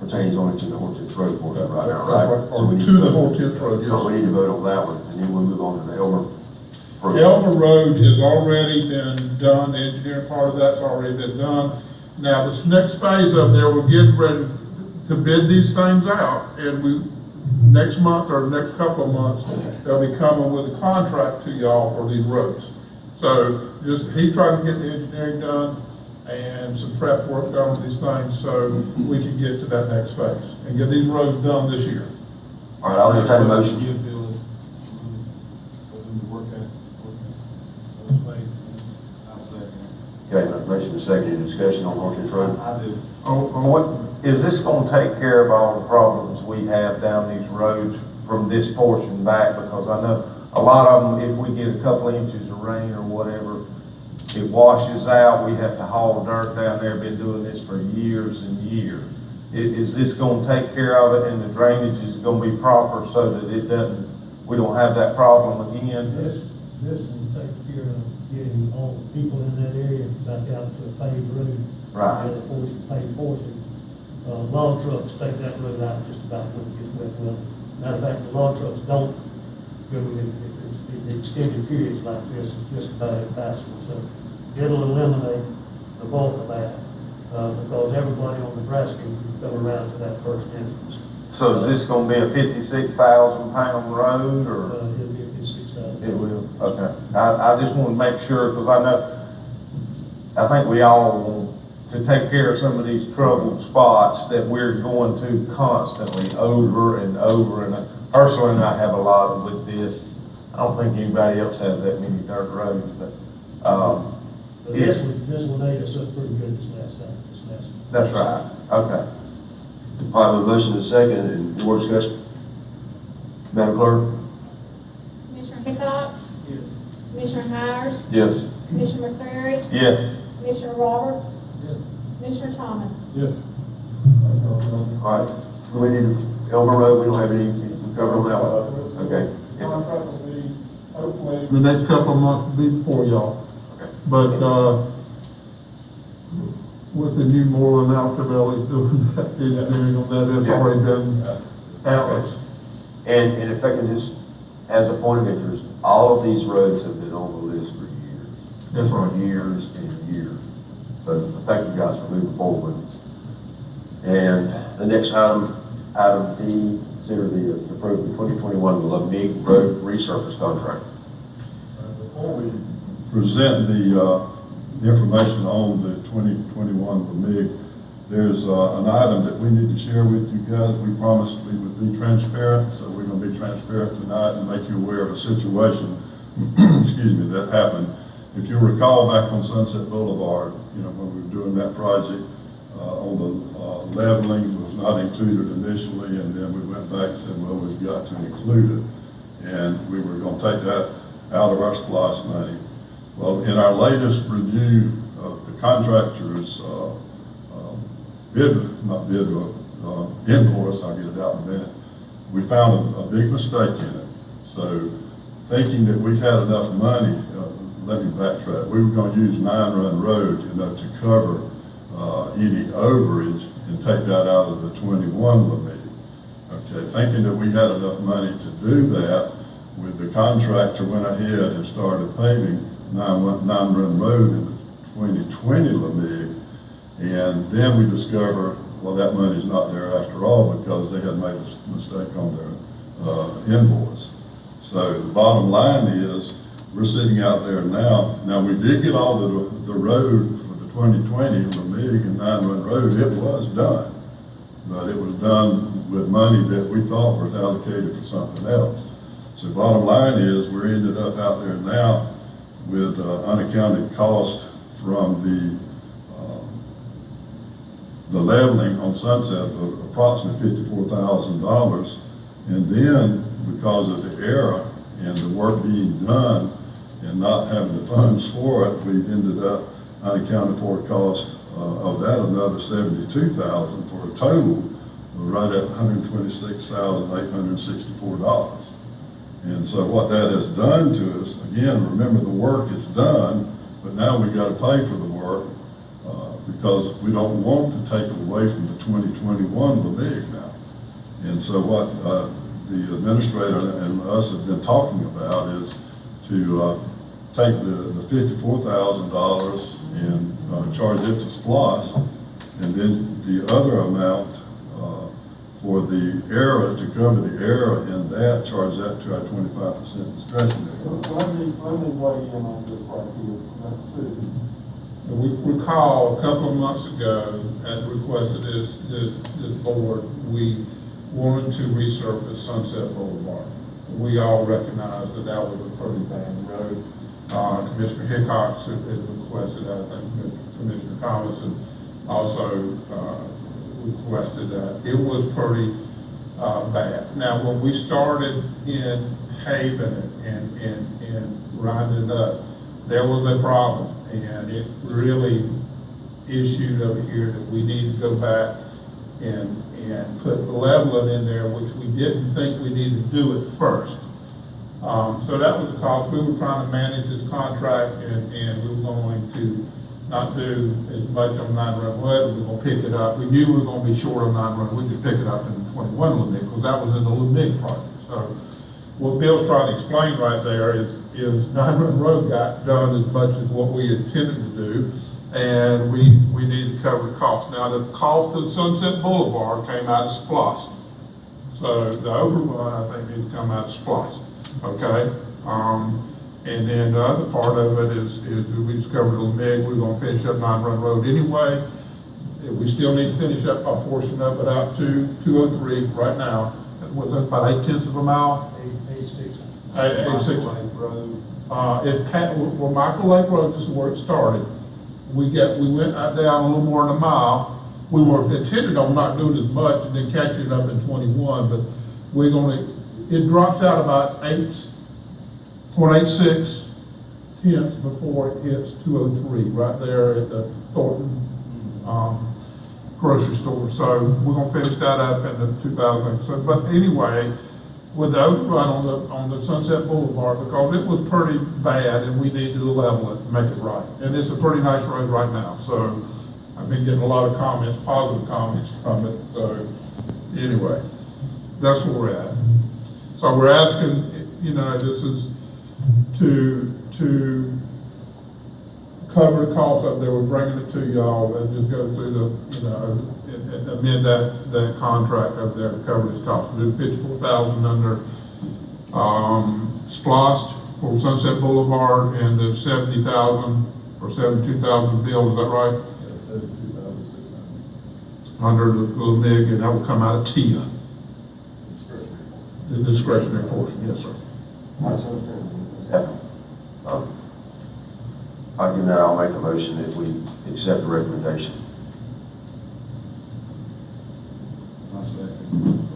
pertains only to the Hortense Road portion right now, right? Or to the Hortense Road, yes. So we need to vote on that one, and then we'll move on to the Elmer Elmer Road has already been done, the engineering part of that's already been done. Now, this next phase of there, we're getting ready to bid these things out, and next month or next couple of months, they'll be coming with a contract to y'all for these roads. So he's trying to get the engineering done and some prep work done with these things so we can get to that next phase and get these roads done this year. All right, I'll entertain a motion. Okay, motion is second, any discussion on Orchard Road? I do. Is this gonna take care of all the problems we have down these roads from this portion back? Because I know a lot of them, if we get a couple inches of rain or whatever, it washes out, we have to haul dirt down there, been doing this for years and years. Is this gonna take care of it, and the drainage is gonna be proper so that we don't have that problem again? This will take care of getting all the people in that area back out to a paved road. Right. The other portion, paved portion. Log trucks take that road out just about when it gets wet. Well, matter of fact, the log trucks don't, in extended periods like this, it's just about impassable. So it'll eliminate the bulk of that, because everybody on Nebraska can come around to that first entrance. So is this gonna be a 56,000-pound road, or? It'll be a 56,000. It will, okay. I just want to make sure, because I think we all want to take care of some of these troubled spots that we're going to constantly over and over. And personally, I have a lot with this. I don't think anybody else has that many dirt roads, but, But this one ate us up pretty good this last time, that's right, okay. All right, with a motion is second, and more discussion? Madam Clerk? Commissioner Hickox? Yes. Commissioner Hires? Yes. Commissioner McCrary? Yes. Commissioner Roberts? Yes. Commissioner Thomas? Yes. All right, we need Elmer Road, we don't have any, we covered on that one? Okay. Contract will be, hopefully, the next couple of months will be before y'all. Okay. But, with the new Moreland Alcavelli doing that engineering on that, it's Yeah. already been atlas. And if I can just, as a point of interest, all of these roads have been on the list for years. That's right. For years and years. So thank you guys for moving forward. And the next item D, consider the approval of 2021 Lemig Road resurface contract. Before we present the information on the 2021 Lemig, there's an item that we need to share with you guys. We promised we would be transparent, so we're going to be transparent tonight and make you aware of a situation, excuse me, that happened. If you recall back on Sunset Boulevard, when we were doing that project, on the leveling was not included initially, and then we went back and said, well, we've got to include it. And we were going to take that out of our SPLOST money. Well, in our latest review of the contractor's invoice, I'll get it out in a minute, we found a big mistake in it. So thinking that we had enough money, let me backtrack, we were going to use 9 Run Road, to cover any overage and take that out of the 21 Lemig. Okay, thinking that we had enough money to do that, with the contractor went ahead and started paving 9 Run Road in the 2020 Lemig, and then we discover, well, that money's not there after all because they had made a mistake on their invoice. So the bottom line is, we're sitting out there now. Now, we did get all the road for the 2020 Lemig and 9 Run Road. It was done, but it was done with money that we thought was allocated for something else. So bottom line is, we're ended up out there now with unaccounted cost from the leveling on Sunset of approximately $54,000, and then because of the error and the work being done and not having the funds for it, we've ended up unaccounted for cost of that another $72,000 for a total of right at $126,864. And so what that has done to us, again, remember the work is done, but now we got to pay for the work because we don't want to take it away from the 2021 Lemig now. And so what the administrator and us have been talking about is to take the $54,000 and charge it to SPOS, and then the other amount for the error, to cover the error in that, charge that to our 25% discretionary. Let me weigh in on this right here. That's two. We recall a couple of months ago, at the request of this board, we wanted to resurface Sunset Boulevard. We all recognized that that was a pretty bad road. Commissioner Hickox had requested that, I think Commissioner Thomas had also requested that. It was pretty bad. Now, when we started in paving it and grinding it up, there was a problem, and it really issued over here that we need to go back and put leveling in there, which we didn't think we needed to do at first. So that was the cost. We were trying to manage this contract, and we were going to not do as much on 9-run road. We were going to pick it up. We knew we were going to be short on 9-run. We could pick it up in 21 Lemig, because that was in the Lemig project. So what Bill's trying to explain right there is 9-run road got done as much as what we intended to do, and we need to cover the cost. Now, the cost of Sunset Boulevard came out of SPOS. So the overrun, I think, needs to come out of SPOS, okay? And then the other part of it is we discovered Lemig, we're gonna finish up 9-run road anyway. We still need to finish up a portion of it out to 203 right now. Was that about 8/10 of a mile? 86. 86. Road. Well, Michael Lake Road, this is where it started. We went down a little more than a mile. We were intended on not doing as much and then catching it up in 21, but it drops out about 8.86 before it hits 203, right there at the Thornton grocery store. So we're gonna finish that up in the 2000. So, but anyway, with the overrun on the Sunset Boulevard, because it was pretty bad and we needed to level it and make it right. And it's a pretty nice road right now. So I've been getting a lot of comments, positive comments from it. So anyway, that's where we're at. So we're asking, this is to cover the cost up there. We're bringing it to y'all and just go through amend that contract up there to cover this cost. We do 54,000 under SPOS for Sunset Boulevard, and the 70,000 or 72,000 bill, is that right? Under the Lemig, and that will come out of TIA. The discretionary portion, yes, sir. Arguing that, I'll make a motion that we accept the recommendation. I second.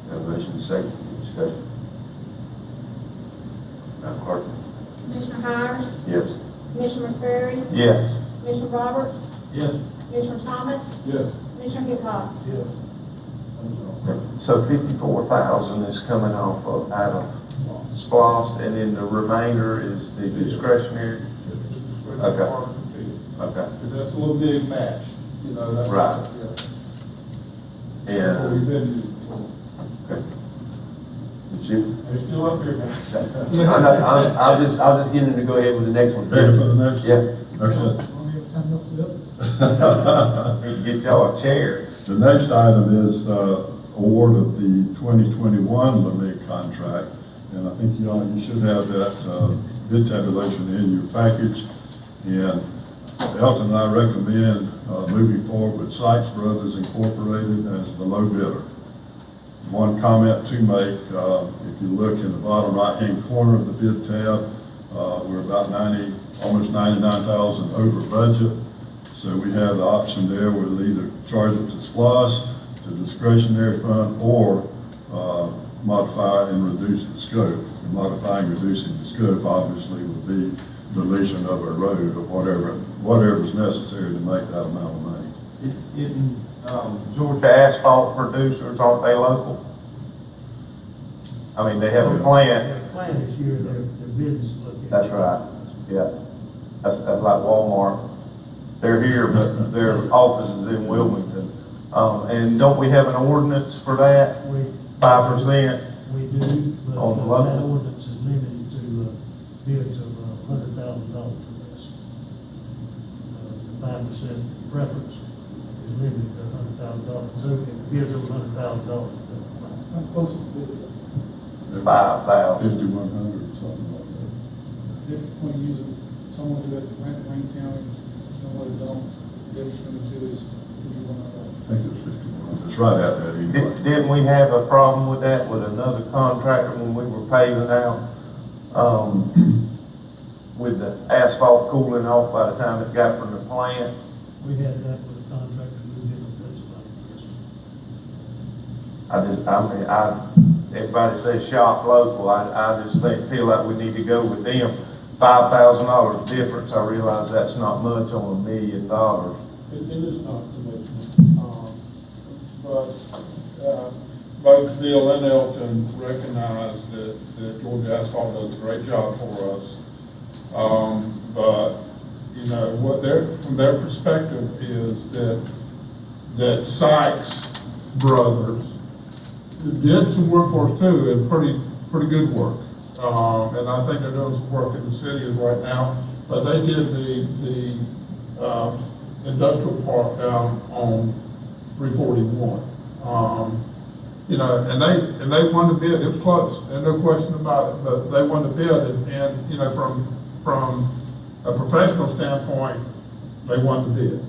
Have a motion, second, discussion. Madam Clerk? Commissioner Hires, Yes. Commissioner McCrary, Yes. Commissioner Roberts, Yes. Commissioner Thomas, Yes. Commissioner Hickox. Yes. So 54,000 is coming out of SPOS, and then the remainder is the discretionary? Okay. Okay. That's a little big match, that's. Right. Yeah. What we've And, been using. okay. Jim? They're still up here, guys. I'll just get him to go ahead with the next one. Ready for the next one? Yeah. Okay. Every time y'all sit up. Get y'all a chair. The next item is award of the 2021 Lemig contract, and I think you should have that bid tabulation in your package. And Elton and I recommend moving forward with Sykes Brothers Incorporated as the low bidder. One comment to make, if you look in the bottom right-hand corner of the bid tab, we're about almost 99,000 over budget. So we have the option there, we'll either charge it to SPOS, to discretionary fund, or modify and reduce the scope. And modifying and reducing the scope obviously would be deletion of a road or whatever's necessary to make that amount of money. Georgia asphalt producers, aren't they local? I mean, they have a plant. Their plan this year, their business look at. That's right, yeah. That's like Walmart. They're here, but their office is in Wilmington. And don't we have an ordinance for that? 5%? We do, but On the that local? ordinance is limited to bids of 5% preference is limited to $100,000. So if the bid's over $100,000. I'm close to this. 5,000. 5,100 or something like that. Difference between using someone who has to rent Wayne County and someone who don't, the difference between the two is $51. I think it's 5,100. It's right out there anyway. Didn't we have a problem with that with another contractor when we were paving out, with the asphalt cooling off by the time it got from the plant? We had that with a contractor who did in Pennsylvania. Everybody says shop local, I just feel like we need to go with them. $5,000 difference, I realize that's not much on $1 million. It is not too much. But both Bill and Elton recognize that Georgia Asphalt does a great job for us. But, you know, from their perspective is that Sykes Brothers did some work for us too, and pretty good work. And I think they're doing some work in the city right now, but they did the industrial park down on 341. You know, and they won the bid. It was close, there's no question about it, but they won the bid, and you know, from a professional standpoint, they won the bid.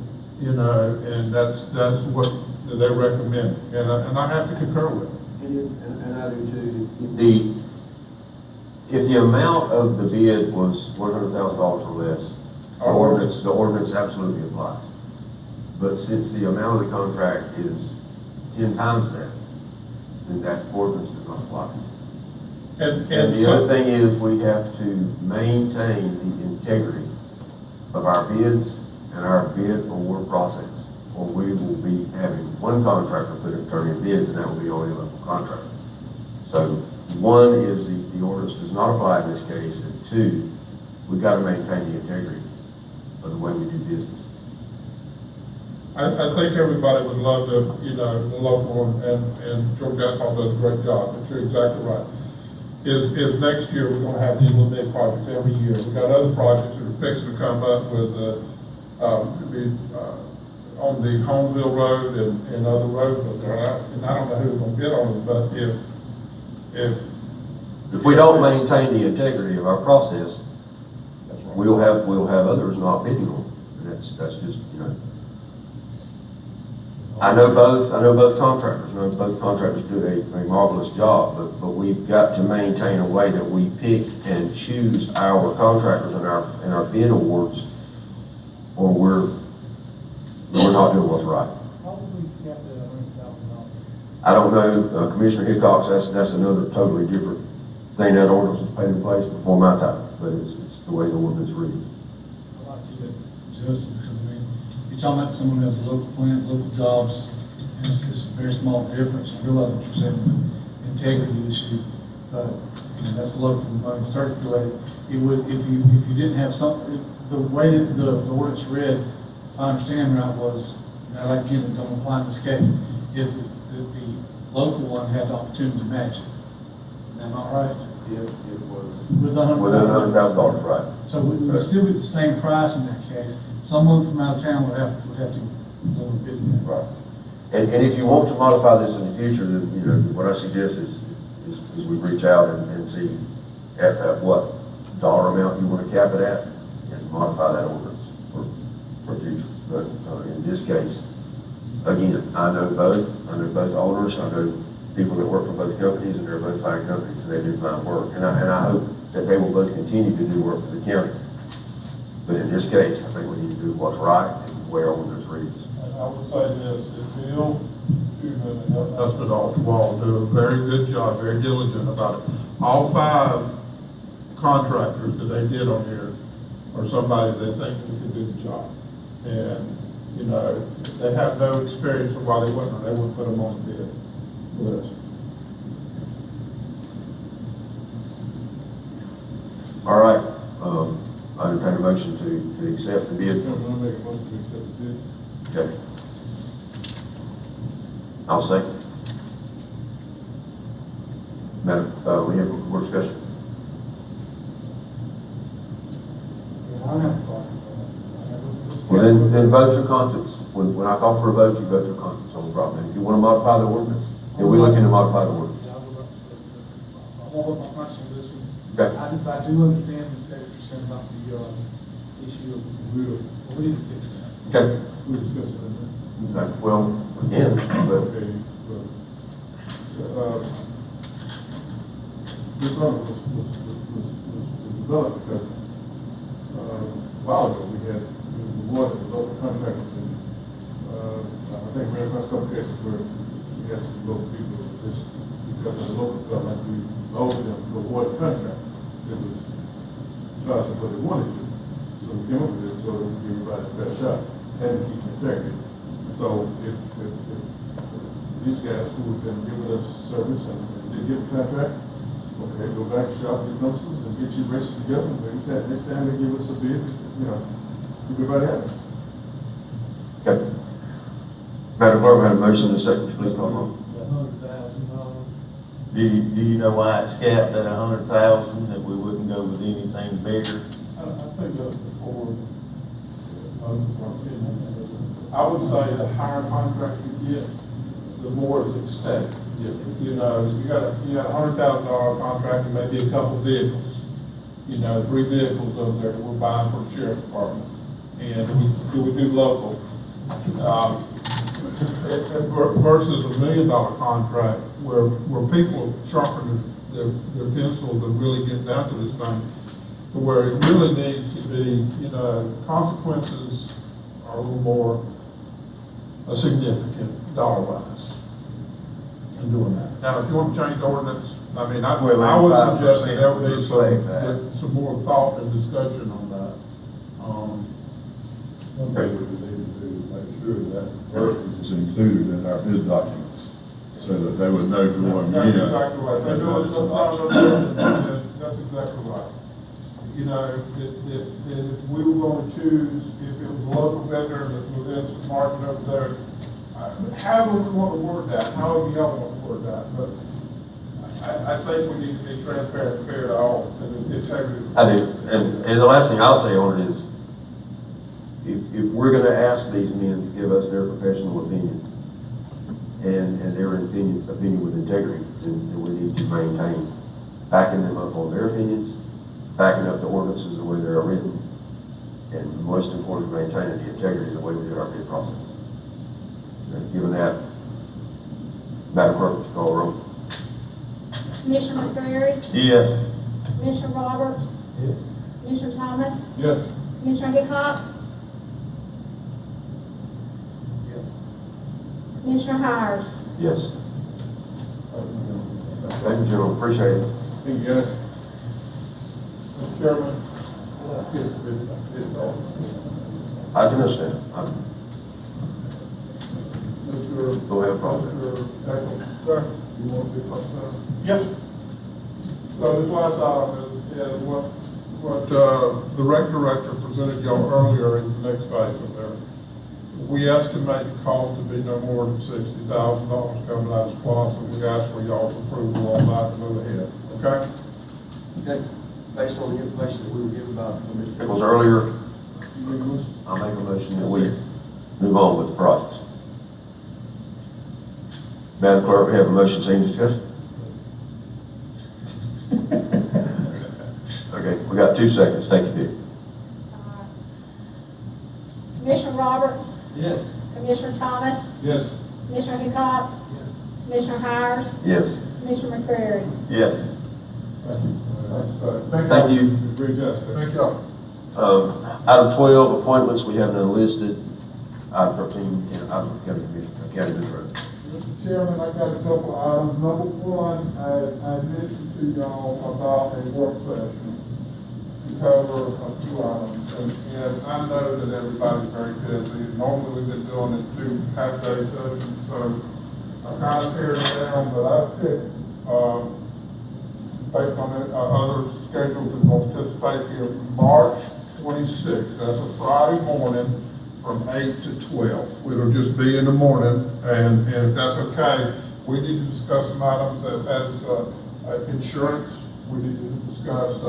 You know, and that's what they recommend, and I have to concur with it. And I do too. If the amount of the bid was $100,000 or less, the ordinance absolutely applies. But since the amount of the contract is 10 times that, then that ordinance does not apply. And the other thing is we have to maintain the integrity of our bids and our bid award process, or we will be having one contractor turn in bids, and that will be only a local contractor. So one is the ordinance does not apply in this case, and two, we've got to maintain the integrity of the way we do business. I think everybody would love to, you know, the local and Georgia Asphalt does a great job, but you're exactly right. Is next year we're going to have these little big projects every year. We've got other projects that are fixing to come up with, on the Homeville Road and other roads, and I don't know who's going to bid on them, but if we don't maintain the integrity of our process, we'll have others not bidding on it. And that's just, you know. I know both contractors. Both contractors do a marvelous job, but we've got to maintain a way that we pick and choose our contractors and our bid awards, or we're not doing what's right. How would we cap that at $100,000? I don't know, Commissioner Hickox, that's another totally different thing. That ordinance was put in place before my time, but it's the way the ordinance reads. I like to see that adjusted, because I mean, you're talking about someone who has a local plant, local jobs, and it's a very small difference. I realize what you're saying, the integrity issue, but that's a local money circulated. It would, if you didn't have something, the way that the ordinance read, if I understand right, was, and I like again, it don't apply in this case, is that the local one had the opportunity to match it. Is that not right? It was With $100,000. $100,000, right. So we would still get the same price in that case. Someone from out of town would have to lower bid that. Right. And if you want to modify this in the future, then, you know, what I suggest is we reach out and see at what dollar amount you want to cap it at, and modify that ordinance for future. But in this case, again, I know both owners, I know people that work for both companies, and they're both fine companies, and they do fine work. And I hope that they will both continue to do work for the county. But in this case, I think we need to do what's right and where ordinance reads. And I would say this, if Bill Schumann and Espinal Wall do a very good job, very diligent about it. All 5 contractors that they did on here are somebody they think we could do the job. And, you know, if they have no experience of why they wouldn't put them on the bid list. All right, I entertain a motion to accept the bid. I'm gonna make a motion to accept the bid. Okay. I'll second. Madam, we have more discussion. I don't have a problem with that. Well, then then vote your conscience. When I call for a vote, you vote your conscience on the problem. If you want to modify the ordinance, then we're looking to modify the ordinance. I won't hold my punch on this one. Okay. I do understand what you're saying about the issue of the roof. We need to fix that. Okay. We'll discuss it. Okay. Well, again, but This ordinance was developed because, a while ago, we had awarded the local contractors and, I think we had a couple cases where we had some local people, just because of the local government, we owed them to award the contract. It was charged what they wanted to. So we came up with this so that we could give everybody a fair shot and to keep integrity. So if these guys who have been giving us service and didn't get the contract, okay, go back, shop these notices and get you registered together, and maybe that next time they give us a bid, keep everybody happy. okay. Madam Clerk, we have a motion and a second. Please call the roll. Do you know why it's capped at 100,000, that we wouldn't go with anything bigger? I think that's before, I would say the higher contract you get, the more it's expected. You know, if you got a $100,000 contract and maybe a couple vehicles, 3 vehicles over there that we're buying for the sheriff's department. And we do local. Versus $1 million contract where people sharpen their pencils and really get down to this thing, to where it really needs to be, consequences are a little more significant dollar-wise in doing that. Now, if you want to change the ordinance, I would suggest that there would be some more thought and discussion on that. One thing we would need to do is make sure that verbiage is included in our bid documents, so that they would know going in. That's exactly right. They're doing sometimes, that's exactly right. That if we were going to choose, if it was a local vendor that was in some market over there, however we want to word that, however y'all want to word that, but I think we need to be transparent and fair to all, and integrity. I do. And the last thing I'll say on it is, if we're going to ask these men to give us their professional opinion and their opinion with integrity, then we need to maintain backing them up on their opinions, backing up the ordinances the way they're written, and most importantly, maintaining the integrity of the way we do our bid process. And given that, Madam Clerk, would you call the roll? Commissioner McCreary, Yes. Commissioner Roberts, Yes. Commissioner Thomas, Yes. Commissioner Hickox, Yes. Commissioner Hires. Yes. Thank you, General. Appreciate it. Thank you, guys. Mr. Chairman, I can understand. Mr. Go ahead, Paul. Sir, you want to pick up, sir? Yes. So this last item is what the rec director presented y'all earlier in the next phase of there. We estimate the cost to be no more than $60,000 coming out of SPOS, and we ask for y'all's approval on that to move ahead, okay? Okay. Based on the information that we were given by Mr. Pickles earlier, I'll make a motion that we move on with the projects. Madam Clerk, we have a motion, same discussion? Okay, we got 2 seconds. Take your pick. Commissioner Roberts, Yes. Commissioner Thomas, Yes. Commissioner Hickox, Yes. Commissioner Hires, Yes. Commissioner McCreary. Yes. Thank you. Great job, sir. Thank y'all. Item 12, appointments, we have none listed. Item 13, item county commissioner, county administrator. Mr. Chairman, I got a couple of items. Number one, I mentioned to y'all about a work session to cover a few items. And I know that everybody's very busy. Normally, we've been doing it 2 half-day sessions, so I kind of pared it down, but I picked, based on other schedules that will participate here, March 26th. That's a Friday morning from 8 to 12. It'll just be in the morning, and if that's okay, we need to discuss some items as insurance. We need to discuss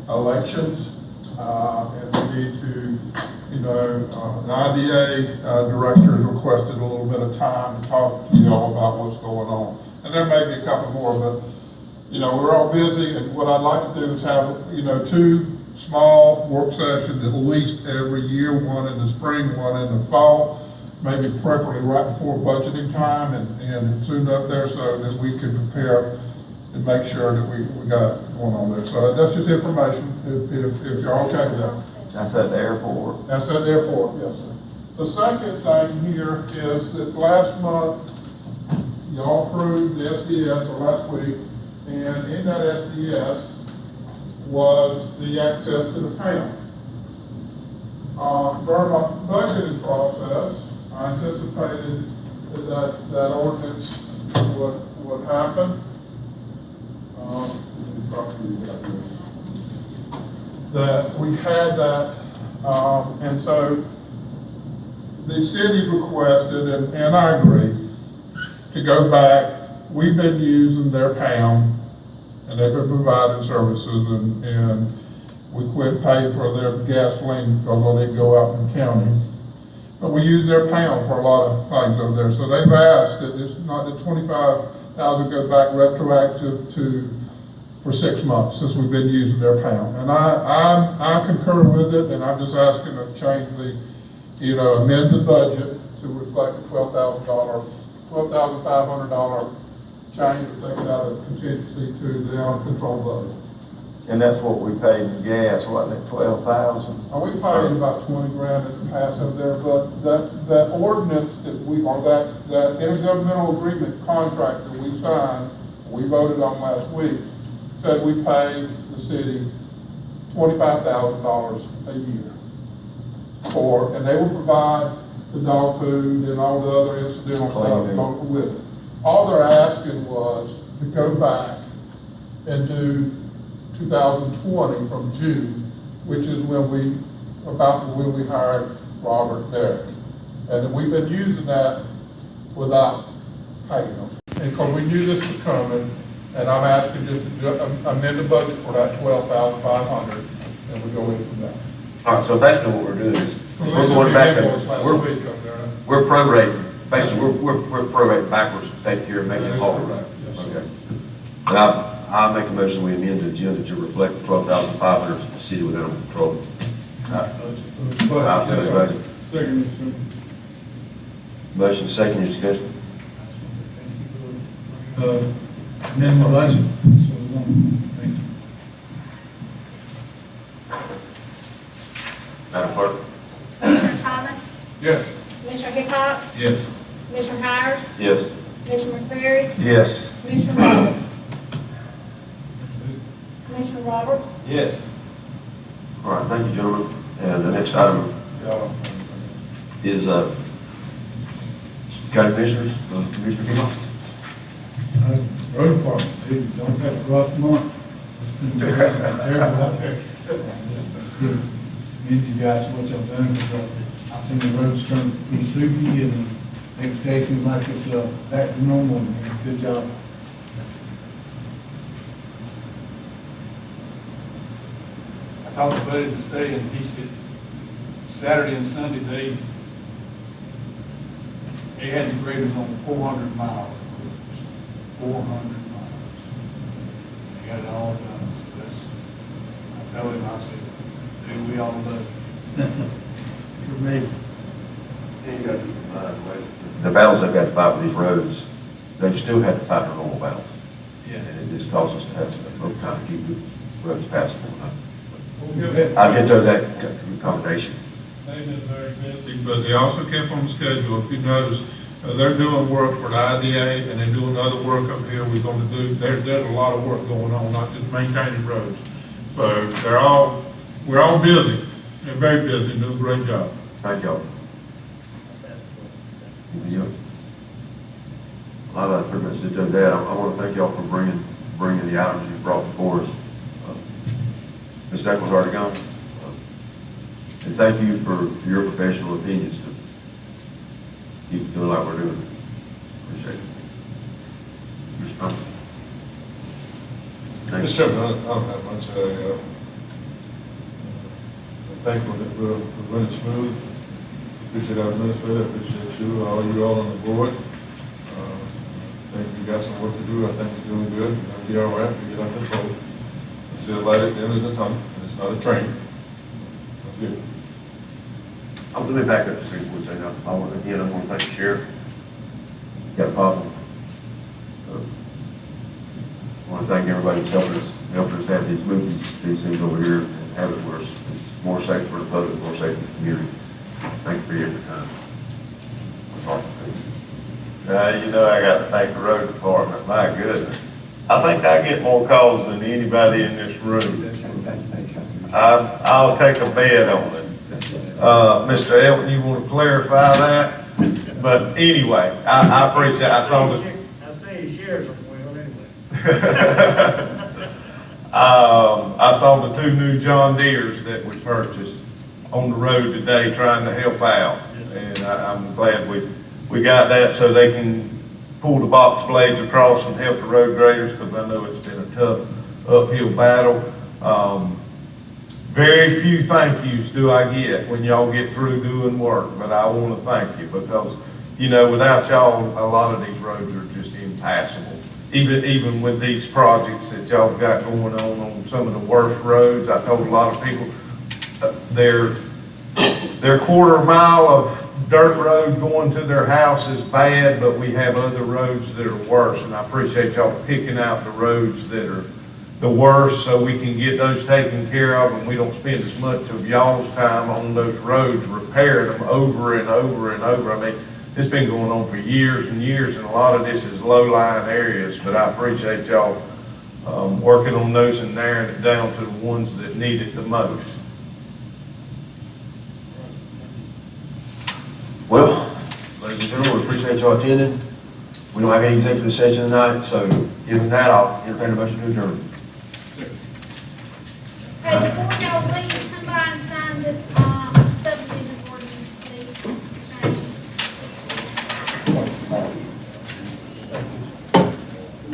elections. and we need to, the IDA director has requested a little bit of time to talk to y'all about what's going on. And there may be a couple more, but, we're all busy, and what I'd like to do is have, 2 small work sessions at least every year, one in the spring, one in the fall, maybe preferably right before budgeting time and soon up there so that we can prepare and make sure that we got it going on there. So that's just information, if you're okay with that. That's at the airport. That's at the airport, yes, sir. The second thing here is that last month, y'all approved the SDS, or last week, and in that SDS was the access to the panel. During my budgeting process, I anticipated that ordinance would happen. That we had that, and so the city's requested, and I agree, to go back. We've been using their pound, and they've been providing services, and we quit paying for their gasoline, although they go out in the county. But we use their pound for a lot of things over there. So they've asked that it's not that 25,000 goes back retroactive for 6 months since we've been using their pound. And I concur with it, and I'm just asking to change amend the budget to reflect the $12,500 change to take it out of contingency to the uncontrolled budget. And that's what we paid in gas, wasn't it, 12,000? We paid about 20 grand in the past up there, but that ordinance that that intergovernmental agreement contract that we signed, we voted on last week, said we pay the city $25,000 a year and they will provide the dog food and all the other incidental stuff with it. All they're asking was to go back and do 2020 from June, which is when we hired Robert Derrick. And then we've been using that without paying them. And because we knew this was coming, and I'm asking just to amend the budget for that $12,500, and we go in from there. All right, so basically what we're doing is, we're going back, we're prorating, basically, we're prorating backwards to take care of making it whole. Yes, sir. Okay. And I make a motion, we amend the agenda to reflect the 12,500 to the city within our control. I'll second the Second, motion, second, your discussion. Minimum budget. That's what we want. Thank you. Madam Clerk? Commissioner Thomas? Yes. Commissioner Hickox? Yes. Commissioner Hires? Yes. Commissioner McCreary? Yes. Commissioner Roberts? Commissioner Roberts? Yes. All right, thank you, gentlemen. And the next item is, County Commissioners, Commissioner Kimo. Road department, too, don't have a rough month. Terrible out there. Just to commend you guys for what y'all done, because I've seen the roads turn to be soupy, and next day seems like it's back to normal. Good job. I talked to Buddy today, and he said Saturday and Sunday, they had the graders on 400 miles. 400 miles. They got it all done. So I told him, I said, dude, we all love it. You're amazing. You got to keep in mind, the battles they've got to fight with these roads, they still have to fight their normal battles. Yeah. And it just causes us to have a little time to keep the roads passable. I'll get to that accommodation. They've been very busy, but they also kept on schedule. If you notice, they're doing work for the IDA, and they're doing other work up here. We're going to do, there's a lot of work going on, not just maintaining roads. So we're all busy. They're very busy, and doing a great job. Thank y'all. A lot of that pretty much did do that. I want to thank y'all for bringing the items you brought before us. Ms. Deckel's already gone. And thank you for your professional opinions to keep doing like we're doing. Appreciate it. Mr. Thompson. Mr. Chairman, I don't have much. thankful that we're running smooth. Appreciate our administrator, appreciate you, all on the board. I think we got some work to do. I think we're doing good. We're gonna be all right. We get out this hole. I see a light at the end of the tunnel, and it's not a train. That's good. Let me back up to see what say now. I want to thank the sheriff. Got a problem. I want to thank everybody that's helping us have these things over here and have it where it's more safe for the public, more safe for the community. Thank you for your time. You know, I got to thank the road department, my goodness. I think I get more calls than anybody in this room. I'll take a bet on it. Mr. Elton, you want to clarify that? But anyway, I appreciate it. I saw the. I say you share some well anyway. I saw the 2 new John Deeres that we purchased on the road today trying to help out. And I'm glad we got that so they can pull the box blades across and help the road graders, because I know it's been a tough uphill battle. Very few thank yous do I get when y'all get through doing work, but I want to thank you because, you know, without y'all, a lot of these roads are just impassable. Even with these projects that y'all got going on some of the worst roads, I told a lot of people, their quarter mile of dirt road going to their house is bad, but we have other roads that are worse, and I appreciate y'all picking out the roads that are the worst so we can get those taken care of, and we don't spend as much of y'all's time on those roads repairing them over and over and over. I mean, it's been going on for years and years, and a lot of this is low-lying areas, but I appreciate y'all working on those and narrowing it down to the ones that need it the most. Well, ladies and gentlemen, we appreciate y'all attending. We don't have any executive session tonight, so given that, I'll entertain a motion to adjourn. Hey, before y'all leave, come by and sign